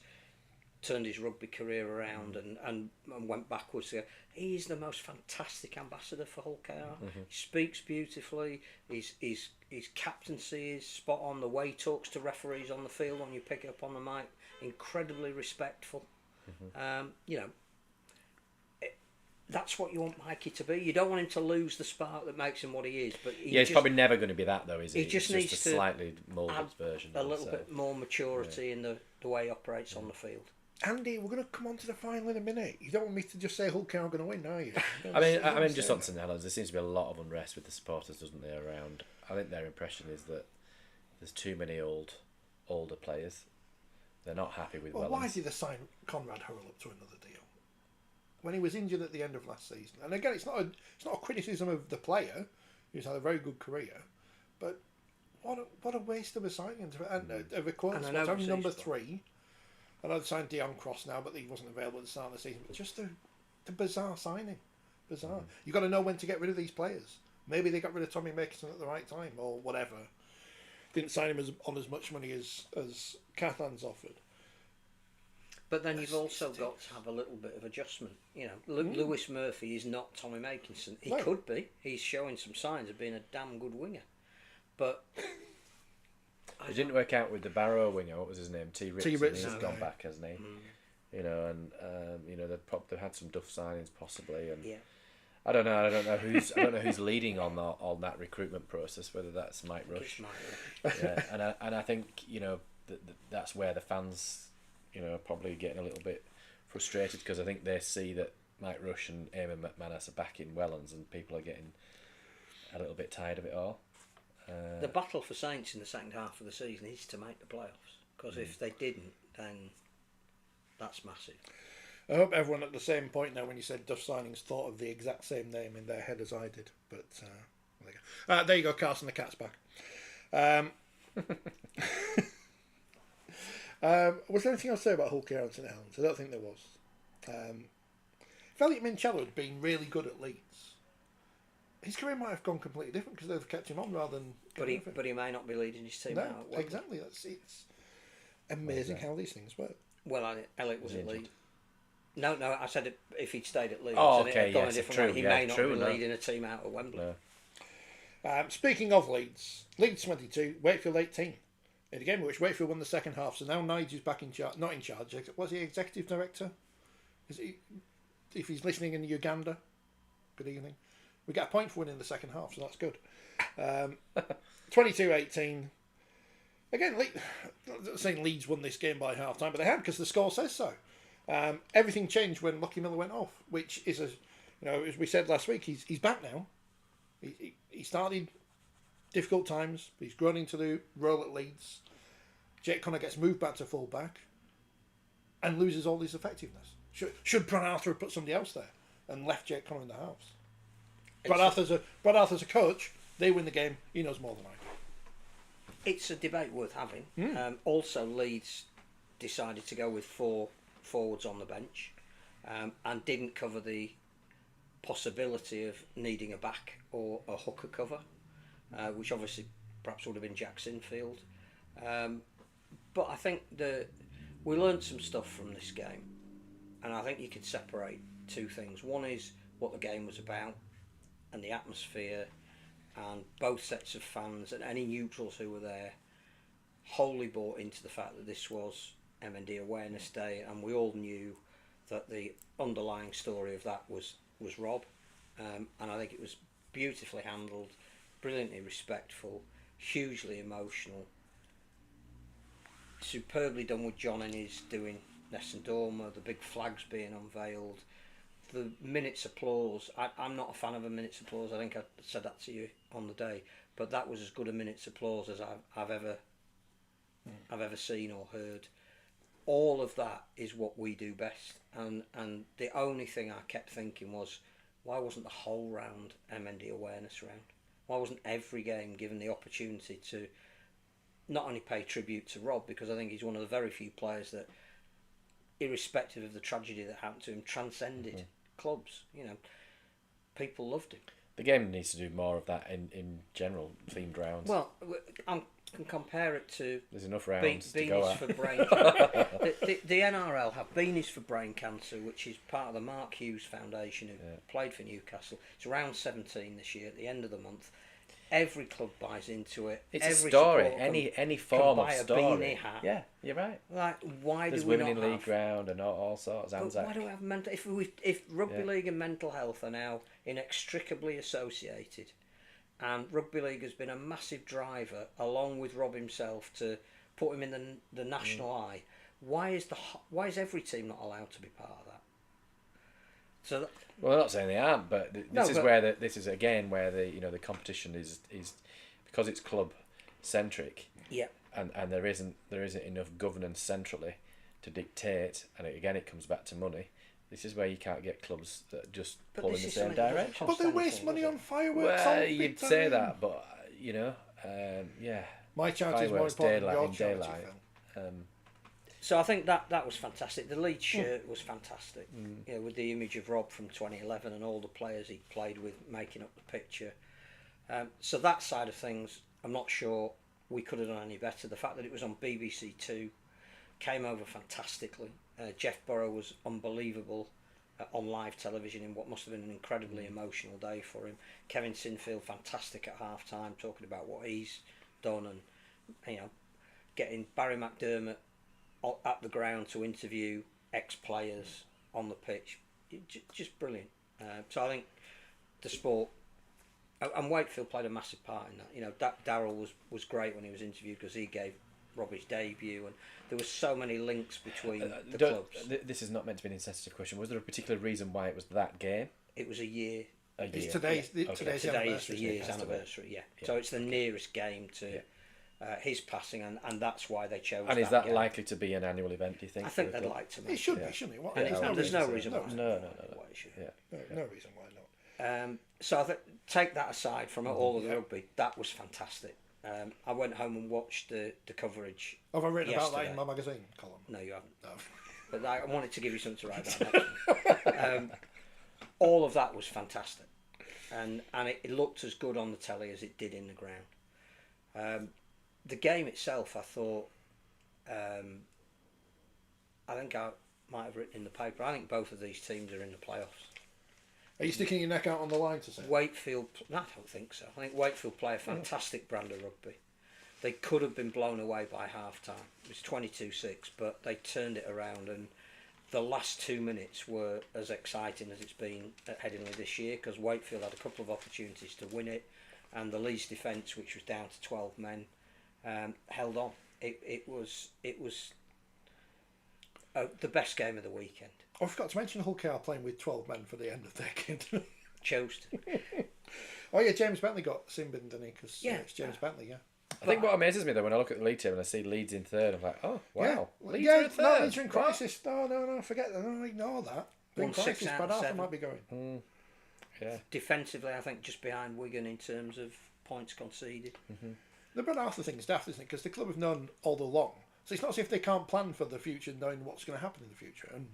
turned his rugby career around and went backwards. He's the most fantastic ambassador for Hull KR. He speaks beautifully. His captaincy is spot on. The way he talks to referees on the field when you pick it up on the mic, incredibly respectful. That's what you want Mikey to be. You don't want him to lose the spark that makes him what he is. But he's probably never going to be that, though, is he? He just needs needs to slightly moulded version. A little bit more maturity in the way he operates on the field. Andy, we're going to come on to the final in a minute. You don't want me to just say Hull KR are going to win, are you? I mean, just on St Helens, there seems to be a lot of unrest with the supporters, doesn't there, around? I think their impression is that there's too many older players. They're not happy with Wellens. Why did they sign Conrad Hurrell up to another deal when he was injured at the end of last season? And again, it's not a criticism of the player, who's had a very good career, but what a waste of a signing and a request. Only number 3. I know they signed Dion Cross now, but he wasn't available at the start of the season. But just the bizarre signing. Bizarre. You've got to know when to get rid of these players. Maybe they got rid of Tommy Makerson at the right time, or whatever. Didn't sign him on as much money as Cathan's offered. But then you've also got to have a little bit of adjustment. Lewis Murphy is not Tommy Makinson. He could be. He's showing some signs of being a damn good winger. But it didn't work out with the Barrow winger. What was his name? T. Ritson. He's gone back, hasn't he? They've had some duff signings possibly, and I don't know who's leading on that recruitment process. Whether that's Mike Rush, and I think that's where the fans probably getting a little bit frustrated, because I think they see that Mike Rush and Eamon McManus are back in Wellens, and people are getting a little bit tired of it all. The battle for Saints in the second half of the season is to make the playoffs, because if they didn't, then that's massive. I hope everyone at the same point now, when you said Duff signings, thought of the exact same name in their head as I did. But there you go, Carson, the cat's back. Was there anything else to say about Hull KR and St Helens? I don't think there was. If Elliot Minchella had been really good at Leeds, his career might have gone completely different, because they've kept him on rather than. But he may not be leading his team out. Exactly. It's amazing how these things work. Well, Elliot was at Leeds. No, I said if he'd stayed at Leeds, he may not be leading a team out of Wembley. No. Speaking of Leeds 22, Wakefield 18. In a game in which Wakefield won the second half, so now Nigel's back in charge. Not in charge. Was he executive director? Is he? If he's listening in Uganda, good evening. We get a point for winning the second half, so that's good. 22-18. Again, I'm not saying Leeds won this game by half time, but they had, because the score says so. Everything changed when Lockie Miller went off, which is as we said last week, he's back now. He started difficult times. He's grown into the role at Leeds. Jake Connor gets moved back to full back and loses all his effectiveness. Should Brad Arthur have put somebody else there and left Jake Connor in the house? Brad Arthur's a coach. They win the game. He knows more than I do. It's a debate worth having. Also, Leeds decided to go with 4 forwards on the bench and didn't cover the possibility of needing a back or a hooker cover, which obviously perhaps would have been Jack Sinfield. But I think we learned some stuff from this game, and I think you could separate 2 things. One is what the game was about and the atmosphere, and both sets of fans and any neutrals who were there wholly bought into the fact that this was MND Awareness Day, and we all knew that the underlying story of that was Rob, and I think it was beautifully handled, brilliantly respectful, hugely emotional, superbly done with John and his doing Nessun Dorma, the big flags being unveiled, the minute's applause. I'm not a fan of a minute's applause. I think I said that to you on the day, but that was as good a minute's applause as I've ever seen or heard. All of that is what we do best, and the only thing I kept thinking was, why wasn't the whole round MND Awareness round? Why wasn't every game given the opportunity to not only pay tribute to Rob, because I think he's one of the very few players that, irrespective of the tragedy that happened to him, transcended clubs. People loved him. The game needs to do more of that in general, themed rounds. Well, I can compare it to there's enough rounds to go Beanies at. for brain. the NRL have Beanies for Brain Cancer, which is part of the Mark Hughes Foundation, who played for Newcastle. It's round 17 this year at the end of the month. Every club buys into it. It's Every a story. supporter Any form buy of a story. beanie hat. Yeah, you're right. Like, why There's do we women not in league have? ground and all sorts. But Anzac. why do we have mental? If rugby league and mental health are now inextricably associated, and rugby league has been a massive driver, along with Rob himself, to put him in the national eye, why is every team not allowed to be part of that? So Well, I'm not saying they aren't, but this is again where the competition is because it's club centric. yeah. And there isn't enough governance centrally to dictate, and again it comes back to money. This is where you can't get clubs that just pull in the same direction. But they waste money on fireworks. Well, you'd say that, but yeah. My charity is more Fireworks, important than your daylight, charity, daylight. Phil. So I think that was fantastic. The Leeds shirt was fantastic. With the image of Rob from 2011 and all the players he played with making up the picture. So that side of things, I'm not sure we could have done any better. The fact that it was on BBC Two came over fantastically. Jeff Burrow was unbelievable on live television in what must have been an incredibly emotional day for him. Kevin Sinfield, fantastic at half time, talking about what he's done, and getting Barry McDermott at the ground to interview ex-players on the pitch. Just brilliant. So I think the sport, and Wakefield played a massive part in that. Darryl was great when he was interviewed, because he gave Robbie's debut, and there were so many links between the clubs. This is not meant to be an insensitive question. Was there a particular reason why it was that game? It was a year. It's today's Today is the year's Passed away. anniversary. Yeah. So it's the nearest game to his passing, and that's why they chose. And is that game. likely to be an annual event, do you think? I think they'd like to make It should be, shouldn't it? And there's no reason why. No. Why it should. Yeah. No reason why not. So I think, take that aside from all of the rugby, that was fantastic. I went home and watched the coverage. Have I written about that yesterday. in my magazine column? No, you haven't. No. But I wanted to give you something to write down. All of that was fantastic, and it looked as good on the telly as it did in the ground. The game itself, I thought, I think I might have written in the paper, I think both of these teams are in the playoffs. Are you sticking your neck out on the line to say? Wakefield, no, I don't think so. I think Wakefield play a fantastic brand of rugby. They could have been blown away by half time. It was 22-6, but they turned it around, and the last 2 minutes were as exciting as it's been at Headingley this year, because Wakefield had a couple of opportunities to win it, and the Leeds defence, which was down to 12 men, held on. It was the best game of the weekend. Oh, I forgot to mention Hull KR playing with 12 men for the end of their game. Chose to. Oh yeah, James Bentley got sin-binned, didn't he? Because Yeah. it's James Bentley, yeah. I think what amazes me though when I look at the league team and I see Leeds in third, I'm like, oh wow, Yeah, Leeds yeah, are in third. no, Leeds are in crisis. No, forget that. No, ignore that. They're in Won 6 crisis. out Brad of Arthur 7. might be going. Yeah, Defensively, I think just behind Wigan in terms of points conceded. The Brad Arthur thing is daft, isn't it? Because the club have known all along. So it's not as if they can't plan for the future, knowing what's going to happen in the future. And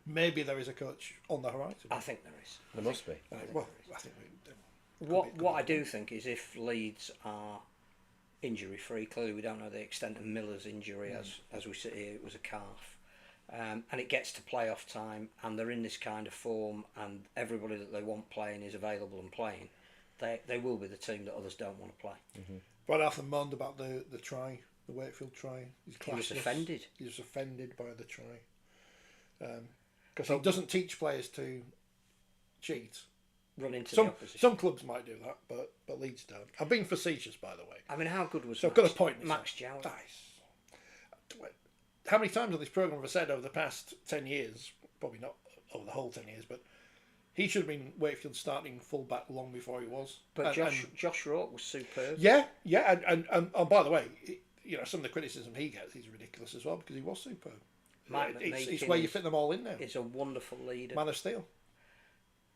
maybe there is a coach on the horizon. I think there is. there must be. Well, I think What I do think is if Leeds are injury free, clearly we don't know the extent of Miller's injury as we sit here. It was a calf, and it gets to playoff time, and they're in this kind of form, and everybody that they want playing is available and playing. They will be the team that others don't want to play. Brad Arthur moaned about the try, the Wakefield try. He was offended. He was offended by the try. Because he doesn't teach players to cheat. Run into the Some opposition. clubs might do that, but Leeds don't. I'm being facetious, by the way. I mean, how good was So I've got a point. Max Jowett? Nice. How many times on this programme have I said over the past 10 years, probably not over the whole 10 years, but he should have been Wakefield's starting full-back long before he was. But Josh Rourke was superb. Yeah, and by the way, some of the criticism he gets is ridiculous as well because he was superb. It's where you fit them all in now. He's a wonderful leader. Man of Steel.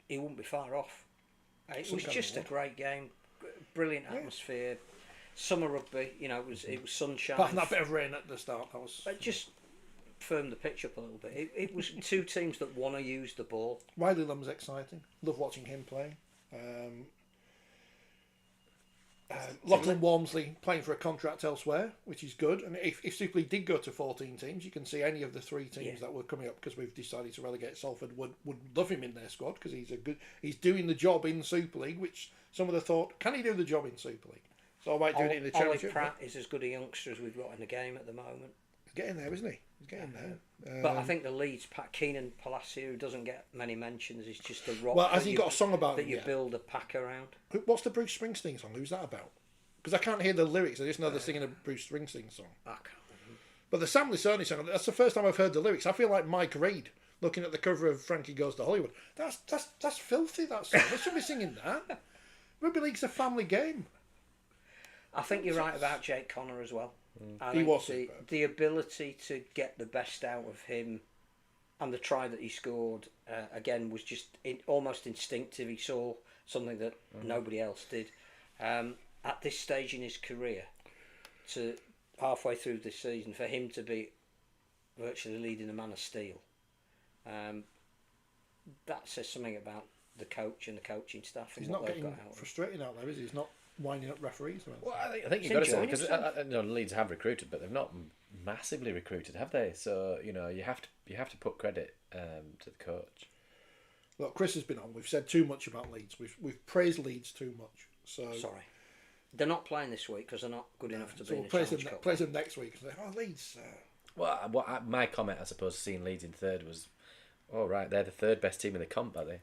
He wouldn't be far off. It Some was kind just of a great game, brilliant atmosphere. Summer rugby, it was sunshine. Apart from that bit of rain at the start, that was. It just firmed the pitch up a little bit. It was two teams that want to use the ball. Riley Lum's exciting. Love watching him play. Lachlan Walmsley playing for a contract elsewhere, which is good. And if Super League did go to 14 teams, you can see any of the 3 teams that were coming up because we've decided to relegate Salford would love him in their squad because he's doing the job in Super League, which some of them thought, can he do the job in Super League? So I might do it in the Ollie Championship. Pratt is as good a youngster as we've got in the game at the moment. He's getting there, isn't he? He's getting there. But I think the Leeds, Keenan Palacio, who doesn't get many mentions, is just a rock. Well, has he got a song about that him you yet? build a pack around? What's the Bruce Springsteen song? Who's that about? Because I can't hear the lyrics. I just know they're singing a Bruce Springsteen song. I can't remember. But the Sam Lisoni song, that's the first time I've heard the lyrics. I feel like Mike Reid looking at the cover of Frankie Goes to Hollywood. That's filthy, that song. They shouldn't be singing that. Rugby League's a family game. I think you're right about Jake Connor as well. I He think was superb. the ability to get the best out of him and the try that he scored, again, was just almost instinctive. He saw something that nobody else did. At this stage in his career, to halfway through this season, for him to be virtually leading a Man of Steel, that says something about the coach and the coaching staff and He's what not they've getting got out of him. frustrated out there, is he? He's not winding up referees. Well, I think you've He's got to say enjoying because himself. Leeds have recruited, but they've not massively recruited, have they? So you have to put credit to the coach. Look, Chris has been on. We've said too much about Leeds. We've praised Leeds too much. So Sorry. They're not playing this week because they're not good enough to so be we'll in the Challenge Cup. praise them next week. And say, Leeds. Well, my comment, I suppose, seeing Leeds in third was, oh right, they're the third best team in the comp, are they?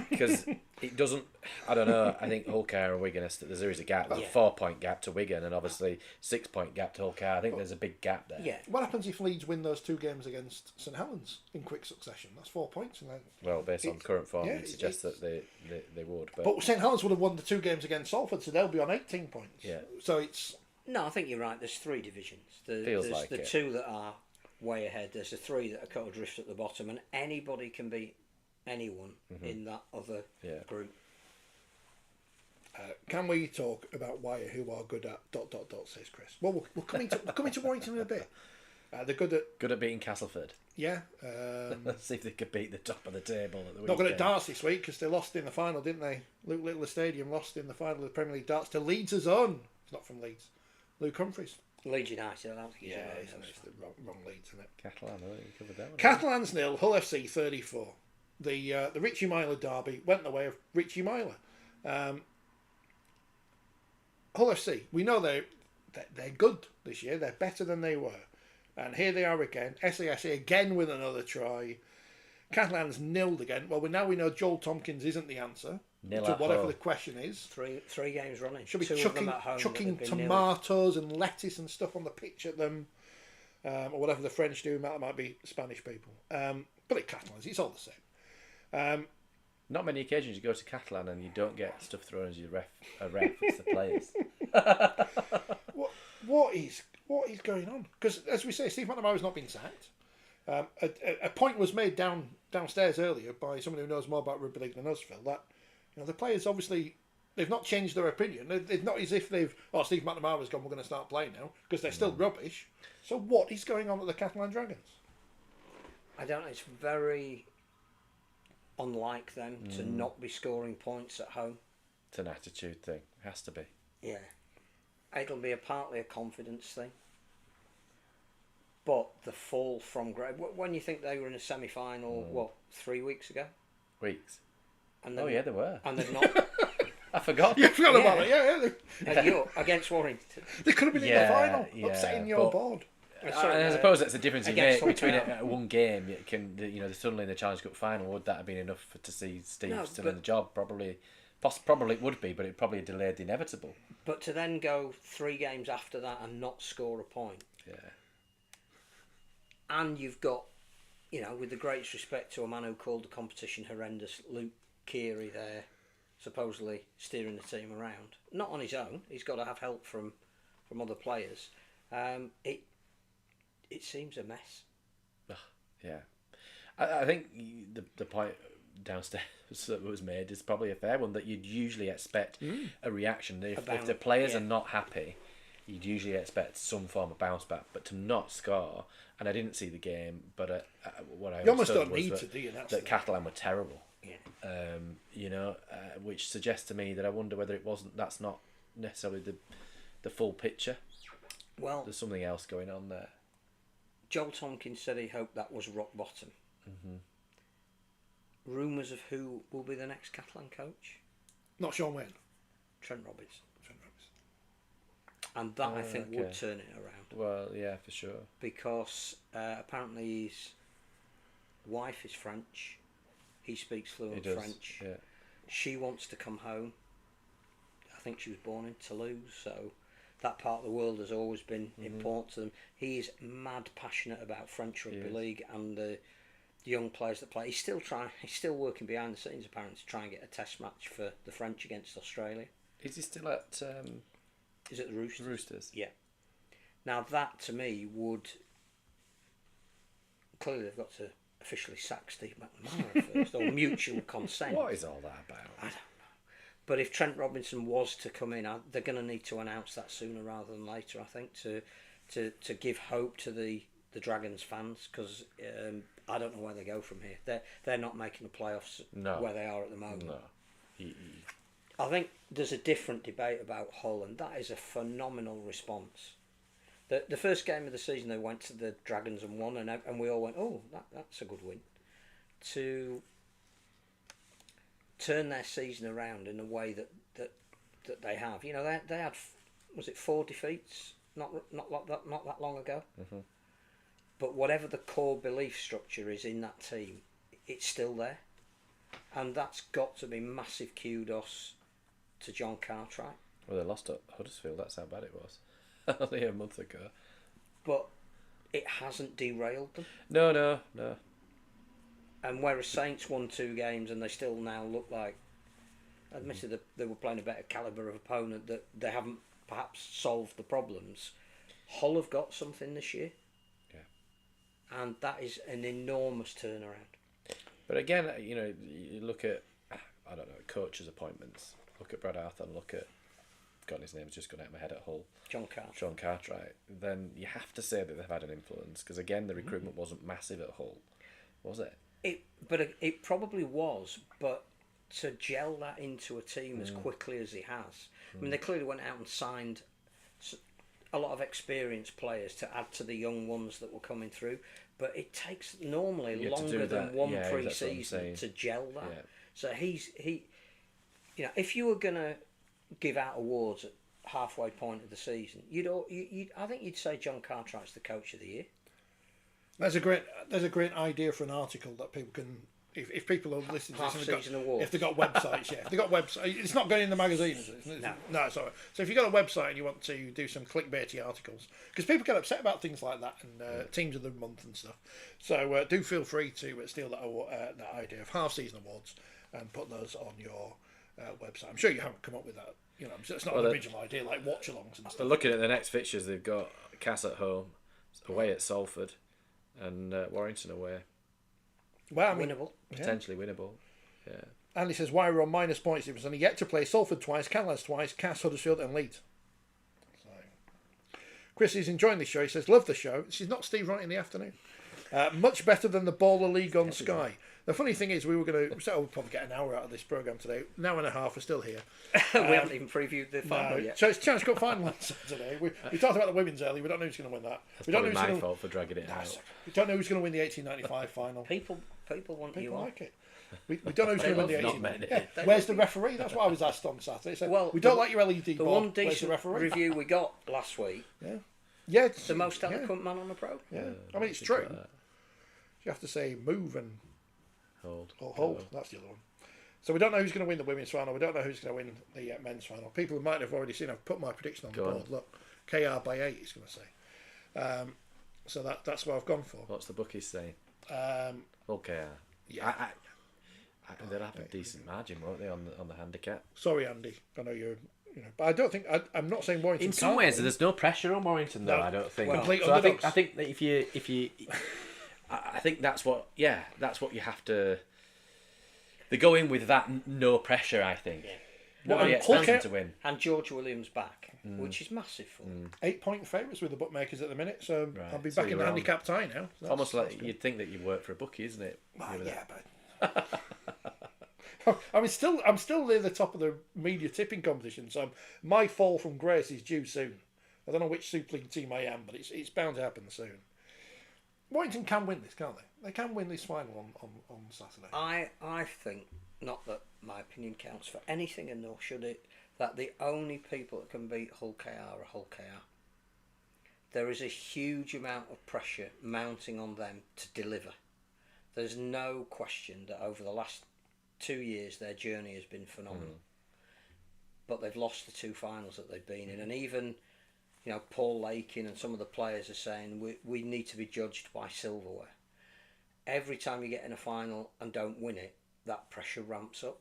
Because it doesn't. I don't know. I think Hull KR and Wigan, there is a gap. There's a 4-point gap to Wigan, and obviously 6-point gap to Hull KR. I think there's a big gap there. Yeah. What happens if Leeds win those 2 games against St Helens in quick succession? That's 4 points. And then Well, based on current form, yeah, it suggests that they would. but St Helens would have won the 2 games against Salford, so they'll be on 18 points. Yeah. So it's No, I think you're right. There's 3 divisions. Feels There's like the it. 2 that are way ahead. There's the 3 that are kind of drift at the bottom, and anybody can beat anyone in that other group. Can we talk about Wire, who are good at ... says Chris. Well, we're coming to Warrington in a bit. They're good at beating Castleford. yeah. Let's see if they could beat the top of the table at the Not good at weekend. darts this week because they lost in the final, didn't they? Luke Littler Stadium lost in the final of the Premier League darts to Leeds' own. It's not from Leeds. Luke Humphries. Leeds United, I don't think he's Yeah, away, it's though. the wrong Leeds, isn't it? Catalan, I think you covered that one. Catalans 0, Hull FC 34. The Richie Myler derby went the way of Richie Myler. Hull FC, we know they're good this year. They're better than they were. And here they are again. SASA again with another try. Catalans nilled again. Well, now we know Joel Tompkins isn't the answer Nil to at whatever Hull. the question is. Three games running. Should be 2 of them at home. chucking that have been nil. tomatoes and lettuce and stuff on the pitch at them. or whatever the French do. That might be Spanish people. But it Catalans, it's all the same. Not many occasions you go to Catalan and you don't get stuff thrown as a ref. It's the players. What is going on? Because as we say, Steve McNamara's not been sacked. A point was made downstairs earlier by someone who knows more about rugby league than us, Phil. That the players obviously they've not changed their opinion. It's not as if Steve McNamara's gone. We're going to start playing now because they're still rubbish. So what is going on at the Catalan Dragons? I don't know. It's very unlike them to not be scoring points at home. It's an attitude thing. It has to be. Yeah. It'll be partly a confidence thing. But the fall from grade... When you think they were in a semi-final, 3 weeks ago? Weeks. And Yeah, they were. And they've not... I forgot. You forgot about it, yeah. At York, against Warrington. They could have been in the final, upsetting your board. I suppose that's the difference you make between Hull. one game. You can, suddenly in the Challenge Cup final, would that have been enough to see Steve still in the job? Probably it would be, but it probably delayed the inevitable. But to then go 3 games after that and not score a point. Yeah. And you've got, with the greatest respect to a man who called the competition horrendous, Luke Keary there, supposedly steering the team around. Not on his own. He's got to have help from other players. It seems a mess. Yeah. I think the point downstairs that was made is probably a fair one, that you'd usually expect a reaction. If the players are not happy, you'd usually expect some form of bounce back, but to not score, and I didn't see the game, but what I understood was that Catalan were terrible. Yeah. Which suggests to me that I wonder whether that's not necessarily the full picture. Well, there's something else going on there. Joel Tompkins said he hoped that was rock bottom. Mm-hmm. Rumours of who will be the next Catalan coach? Not Sean Wayne. Trent Robinson. And that, I think, would turn it around. Well, yeah, for sure. Because apparently his wife is French. He speaks fluent French. Yeah. She wants to come home. I think she was born in Toulouse, so that part of the world has always been important to them. He's mad passionate about French rugby league and the young players that play. He's still working behind the scenes apparently to try and get a test match for the French against Australia. Is he still at... Is it the Roosters? Roosters. Yeah. Now that to me would... Clearly they've got to officially sack Steve McNamara first, or mutual consent. What is all that about? I don't know. But if Trent Robinson was to come in, they're going to need to announce that sooner rather than later, I think, to give hope to the Dragons fans, because I don't know where they go from here. They're not making the playoffs where they are at the moment. No. I think there's a different debate about Hull, and that is a phenomenal response. The first game of the season, they went to the Dragons and won, and we all went, oh, that's a good win. To turn their season around in a way that they have. They had, was it 4 defeats not that long ago? Mm-hmm. But whatever the core belief structure is in that team, it's still there. And that's got to be massive kudos to John Cartwright. Well, they lost at Huddersfield, that's how bad it was. Only a month ago. But it hasn't derailed them. No. And whereas Saints won 2 games and they still now look like, admittedly they were playing a better calibre of opponent, that they haven't perhaps solved the problems. Hull have got something this year. Yeah. And that is an enormous turnaround. But again, you look at, I don't know, coaches' appointments. Look at Brad Arthur, look at, God, his name's just gone out of my head at Hull. John Cartwright. Then you have to say that they've had an influence, because again, the recruitment wasn't massive at Hull, was it? It probably was, but to gel that into a team as quickly as he has. I mean, they clearly went out and signed a lot of experienced players to add to the young ones that were coming through, but it takes normally longer than one pre-season to gel that. Yeah. So he if you were going to give out awards at halfway point of the season, I think you'd say John Cartwright's the coach of the year. There's a great idea for an article that people can if people are listening to this, Half-season awards. if they've got websites, if they've got websites, it's not going in the magazine, is it? No, it's all right. So if you've got a website and you want to do some clickbaity articles, because people get upset about things like that and teams of the month and stuff, so do feel free to steal that idea of half-season awards and put those on your website. I'm sure you haven't come up with that. You know, it's not an original idea like watch-alongs and stuff. But looking at the next fixtures, they've got Cass at home, away at Salford, and Warrington away. Well, I mean, Winnable. Potentially winnable. Yeah. Andy says, why we're on minus points? It was only yet to play Salford twice, Canlas twice, Cass, Huddersfield and Leeds. So, Chris is enjoying the show. He says, love the show. This is not Steve Wright in the afternoon. Much better than the Baller League on Sky. The funny thing is, we were going to... So we'll probably get an hour out of this programme today. An hour and a half, we're still here. We haven't even previewed the final yet. So it's Challenge Cup final on Saturday. We talked about the women's early. We don't know who's going to win that. That's we don't probably know my fault for dragging it out. We don't know who's going to win the 1895 final. People want you People on. like it. We don't know who's going to win the Not 1895. many. Where's the referee? That's what I was asked on Saturday. So, Well, we don't like your LED The board. one Where's the decent referee? review we got last week, Yeah, it's the most eloquent man on the program. Yeah, I mean, it's true. You have to say move and hold. That's the other one. So we don't know who's going to win the women's final. We don't know who's going to win the men's final. People might have already seen. I've put my prediction on the board. Look, KR by 8. He's going to say. So that's what I've gone for. What's the bookies saying? Okay. Yeah. They'll have a decent margin, won't they, on the handicap? Sorry, Andy. I know you're. But I don't think I'm not saying Warrington. In some ways, there's no pressure on Warrington, though. No. I don't think. Complete So I underdogs. think that if you, I think that's what you have to. They go in with that no pressure. I think. Yeah. What are you expecting to win? And George Williams back, which is massive for them. 8-point favourites with the bookmakers at the minute, so Right, I'll be so back in you're the on. handicap tie now. So Almost that's like good. you'd think that you work for a bookie, isn't it? Well, You were yeah, but I'm still near the top of the media tipping competition, so my fall from grace is due soon. I don't know which Super League team I am, but it's bound to happen soon. Warrington can win this, can't they? They can win this final on Saturday. I think, not that my opinion counts for anything, and nor should it, that the only people that can beat Hull KR are Hull KR. There is a huge amount of pressure mounting on them to deliver. There's no question that over the last 2 years their journey has been phenomenal. But they've lost the 2 finals that they've been in, and even Paul Lakin and some of the players are saying we need to be judged by silverware. Every time you get in a final and don't win it, that pressure ramps up.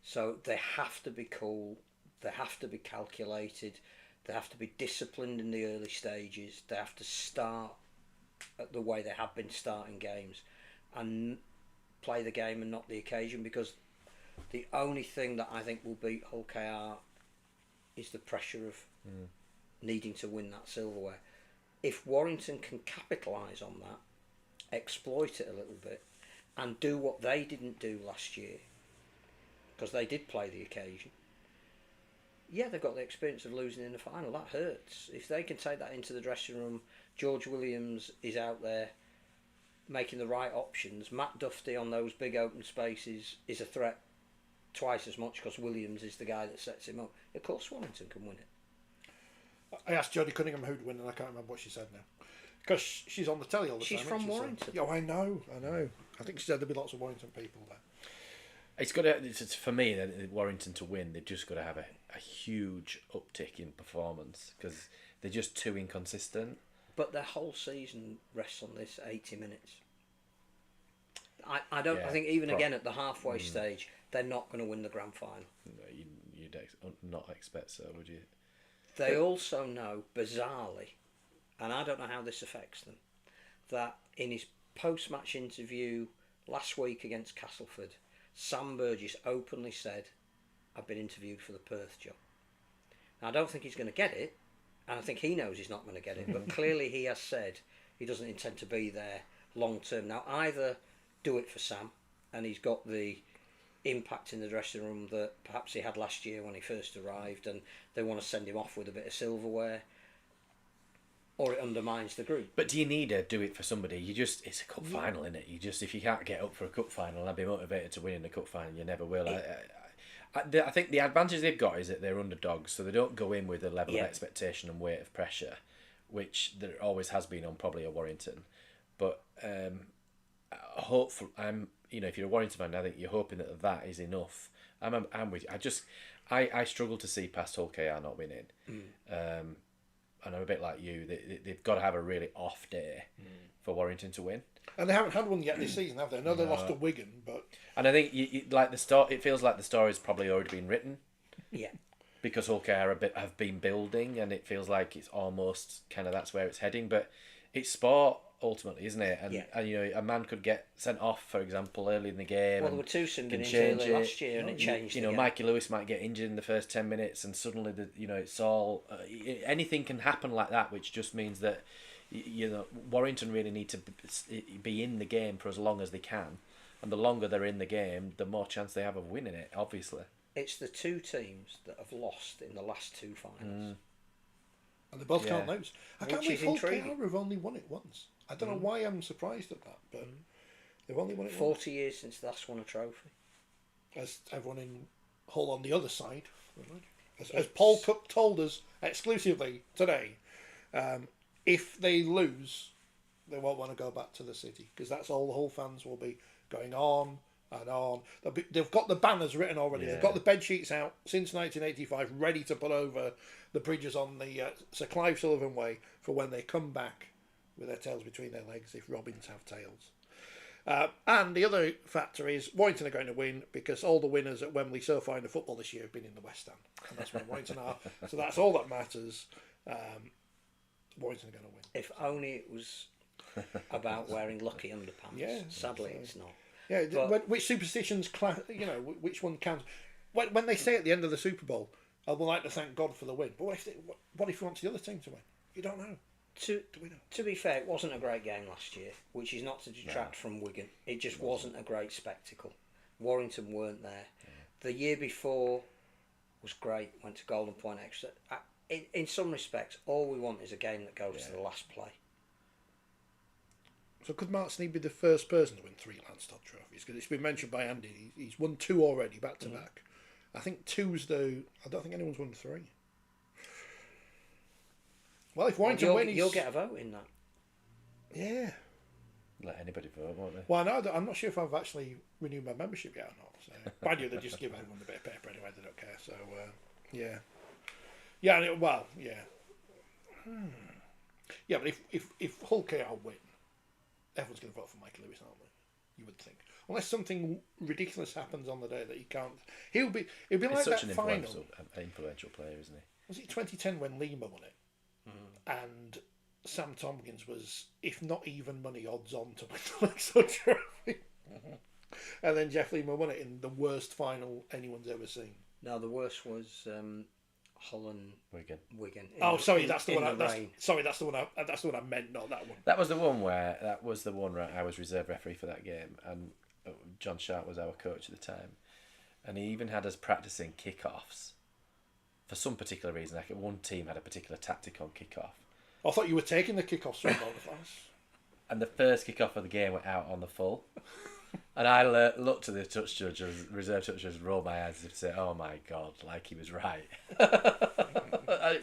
So they have to be cool, they have to be calculated, they have to be disciplined in the early stages, they have to start the way they have been starting games and play the game and not the occasion, because the only thing that I think will beat Hull KR is the pressure of needing to win that silverware. If Warrington can capitalise on that, exploit it a little bit, and do what they didn't do last year, because they did play the occasion. Yeah, they've got the experience of losing in the final. That hurts. If they can take that into the dressing room, George Williams is out there making the right options. Matt Duffy on those big open spaces is a threat twice as much because Williams is the guy that sets him up. Of course Warrington can win it. I asked Jodie Cunningham who'd win, and I can't remember what she said now. Because she's on the telly all the She's time. from isn't she? Warrington. Yeah, I know. I think she said there'd be lots of Warrington people there. It's got to, for me, Warrington to win, they've just got to have a huge uptick in performance because they're just too inconsistent. But their whole season rests on this 80 minutes. I don't. Yeah, I think even again at the halfway stage, they're not going to win the grand final. You'd not expect so, would you? They also know, bizarrely, and I don't know how this affects them, that in his post-match interview last week against Castleford, Sam Burgess openly said, I've been interviewed for the Perth job. Now, I don't think he's going to get it, and I think he knows he's not going to get it, but clearly he has said he doesn't intend to be there long term. Now, either do it for Sam, and he's got the impact in the dressing room that perhaps he had last year when he first arrived, and they want to send him off with a bit of silverware, or it undermines the group. But do you need to do it for somebody? It's a cup final, isn't it? If you can't get up for a cup final and be motivated to win in the cup final, you never will. I think the advantage they've got is that they're underdogs, so they don't go in with a level of expectation and weight of pressure, which there always has been on probably a Warrington. But hopeful. If you're a Warrington fan, I think you're hoping that is enough. I'm with you. I struggle to see past Hull KR not winning. And I'm a bit like you. They've got to have a really off day for Warrington to win. And they haven't had one yet this season, have they? I know they lost to Wigan, but... And I think like the story. It feels like the story's probably already been written. Yeah. Because Hull KR have been building, and it feels like it's almost kind of that's where it's heading. But it's sport ultimately, isn't it? And a man could get sent off, for example, early in the game. Well, there were two sendings early last year, and it changed. Mikey Lewis might get injured in the first 10 minutes, and suddenly it's all anything can happen like that, which just means that Warrington really need to be in the game for as long as they can, and the longer they're in the game, the more chance they have of winning it. Obviously, it's the two teams that have lost in the last two finals. And they both can't lose. I can't believe Hull KR intriguing. have only won it once. I don't know why I'm surprised at that, but they've only won it 40 years since they last won a trophy. As everyone in Hull on the other side, as Paul Cook told us exclusively today, if they lose, they won't want to go back to the city, because that's all the Hull fans will be going on and on. They've got the banners written already. Yeah. They've got the bed sheets out since 1985, ready to put over the bridges on the Sir Clive Sullivan Way for when they come back with their tails between their legs, if robins have tails. And the other factor is Warrington are going to win because all the winners at Wembley so far in the football this year have been in the West Stand. And that's where Warrington are. So that's all that matters. Warrington are going to win. If only it was about wearing lucky underpants. Yeah, sadly, it's not. Yeah, but which superstitions, which one counts? When they say at the end of the Super Bowl, I would like to thank God for the win. But what if he wants the other team to win? You don't know. To be fair, it wasn't a great game last year, which is not to detract from Wigan. It just wasn't a great spectacle. Warrington weren't there. Yeah. The year before was great, went to Golden Point Extra. In some respects, all we want is a game that goes to the last play. So could Mark Sneed be the first person to win 3 Landstad trophies? Because it's been mentioned by Andy. He's won 2 already, back to back. I think 2's though. I don't think anyone's won 3. Well, if Warrington wins, you'll get a vote in that. Yeah. Let anybody vote, won't they? Well, no, I'm not sure if I've actually renewed my membership yet or not. So, by you, they just give everyone a bit of paper anyway. They don't care. So, yeah. Yeah. Well, yeah. Yeah, but if Hull KR win, everyone's going to vote for Michael Lewis, aren't they? You would think, unless something ridiculous happens on the day that he can't. He'll be like such that an final. Influential player, isn't he? Was it 2010 when Lima won it? And Sam Tompkins was, if not even money, odds on to win the Landstad trophy. And then Jeff Lima won it in the worst final anyone's ever seen. No, the worst was Hull and Wigan. That's the one. That's the one I meant. Not that one. That was the one where I was reserve referee for that game, and John Sharp was our coach at the time, and he even had us practicing kickoffs. For some particular reason, like one team had a particular tactic on kickoff. I thought you were taking the kickoffs from all the class. And the first kickoff of the game went out on the full. And I looked at the touch judge, reserve touch judge, and rolled my eyes and said, "Oh my God!" Like he was right. I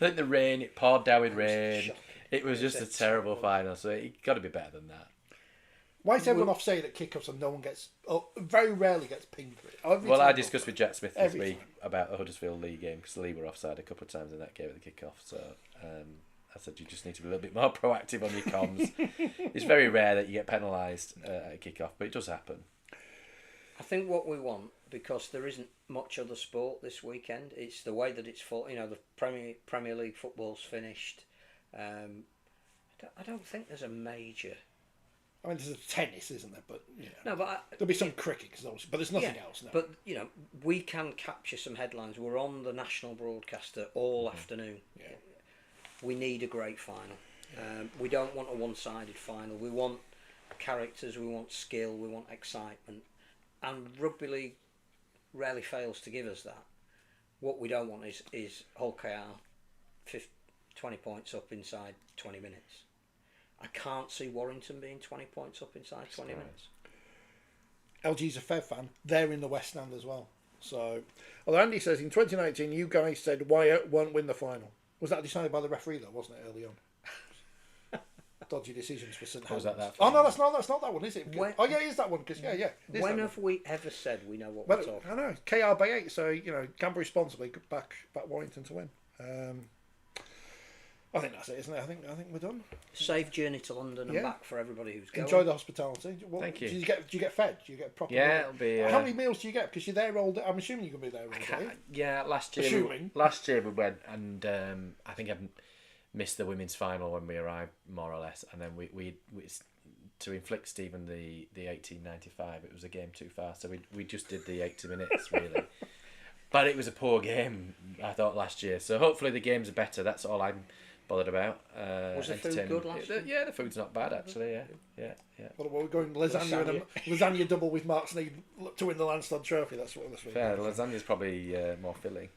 think the rain, it poured down with rain. It was just a terrible final. So it got to be better than that. Why is everyone off saying that kickoffs and no one gets, very rarely gets pinged for it? I discussed with Jack Smith this week about the Huddersfield League game because Lee were offside a couple of times in that game at the kickoff. So I said you just need to be a little bit more proactive on your comms. It's very rare that you get penalised at a kickoff, but it does happen. I think what we want, because there isn't much other sport this weekend, it's the way that it's full. The Premier League football's finished. I don't think there's a major. I mean, there's a tennis, isn't there? But no, but there'll be some cricket, but there's nothing else now. But we can capture some headlines. We're on the national broadcaster all afternoon. Yeah. We need a great final. We don't want a one-sided final. We want characters. We want skill. We want excitement. And rugby league rarely fails to give us that. What we don't want is Hull KR 20 points up inside 20 minutes. I can't see Warrington being 20 points up inside 20 minutes. LG's a Fev fan. They're in the West Stand as well. So, although Andy says in 2019 you guys said Wyatt won't win the final. Was that decided by the referee though, wasn't it, early on? dodgy decisions for St Was Helens. that Oh no, final? that's not that one, is it? When- Oh yeah, it is that one. Because it is When that have we ever said we know what one. we're Well, talking? I know KR by 8, so gamble responsibly. Back Warrington to win. I think that's it, isn't it? I think we're done. Safe journey to London and back for everybody who's going. Enjoy the hospitality. Thank you. Do you get fed? Do you get proper? Yeah, meal? it'll be. How many meals do you get? Because you're there all day. I'm assuming you're going to be there all day. Yeah, last year. Assuming. Last year we went, and I think I missed the women's final when we arrived, more or less, and then we to inflict Stephen the 1895. It was a game too far, so we just did the 80 minutes really. But it was a poor game, I thought, last year. So hopefully the games are better. That's all I'm bothered about. Was the food good last year? Yeah, the food's not bad actually. Yeah. What we're going lasagna double with Mark Sneed to win the Lansdowne Trophy. That's what. Fair, lasagna's probably more filling.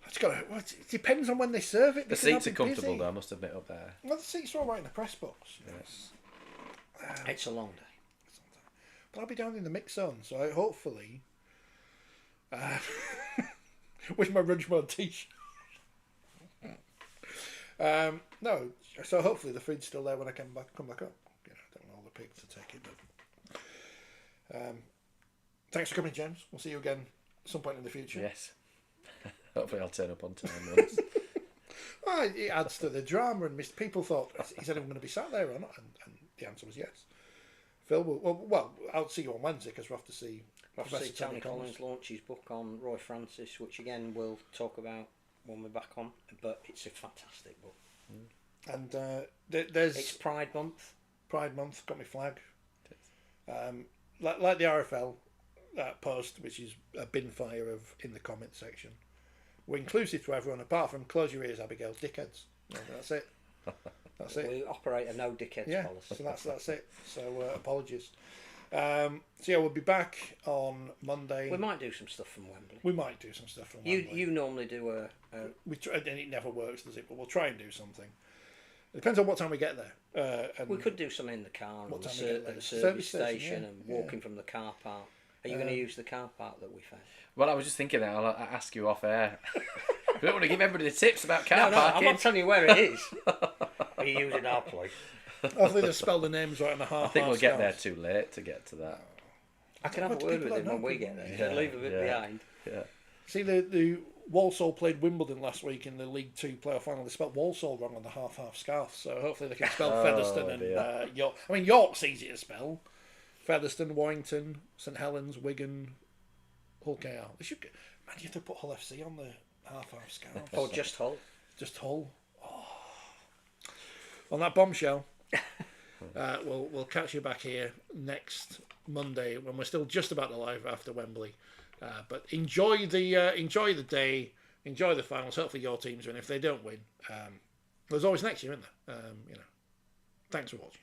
It depends on when they serve it. The seats are comfortable though, I must admit, up there. Well, the seats are all right in the press box. Yes. It's a long day. But I'll be down in the mix zone, so hopefully, with my Ridgemont t-shirt. No, so hopefully the food's still there when I come back up. I don't want all the pigs to take it, but thanks for coming, James. We'll see you again at some point in the future. Yes. Hopefully I'll turn up on time once. Well, it adds to the drama, and people thought, is anyone going to be sat there or not? And the answer was yes. Phil will. Well, I'll see you on Wednesday because we'll have to see. Tony Collins launch his book on Roy Francis, which again we'll talk about when we're back on. But it's a fantastic book. And there's It's Pride Month. Pride Month, got my flag. Like the RFL post, which is a bin fire of in the comments section. We're inclusive to everyone, apart from close your ears, Abigail, dickheads. No, that's it. That's it. We operate a no dickheads policy. So that's it. So apologies. So yeah, we'll be back on Monday. We might do some stuff from Wembley. We might do some stuff from Wembley. You normally do a We try, and it never works, does it? But we'll try and do something. It depends on what time we get there. And we could do something in the car What or time we get there? at the Service service station, station yeah, and walking from the car park. Are you going to use the car park that we found? Well, I was just thinking that I'll ask you off air. We don't want to give everybody the tips about car No, I'm parking. not telling you where it is. Are you using our place? hopefully they spell the names right on the half. I think we'll get there too late to get to that. I can have a word with him when we get there. Leave a bit behind. Yeah. See, the Walsall played Wimbledon last week in the League Two playoff final. They spelled Walsall wrong on the half scarf, so hopefully they can spell Featherstone and York. I mean, York's easy to spell. Featherstone, Warrington, St Helens, Wigan, Hull KR. They should. Man, you have to put Hull FC on the half scarf. Or just Hull. Just Hull. Oh. On that bombshell, we'll catch you back here next Monday when we're still just about alive after Wembley. But enjoy the day, enjoy the finals. Hopefully your teams win. If they don't win, there's always next year, isn't there? Thanks for watching.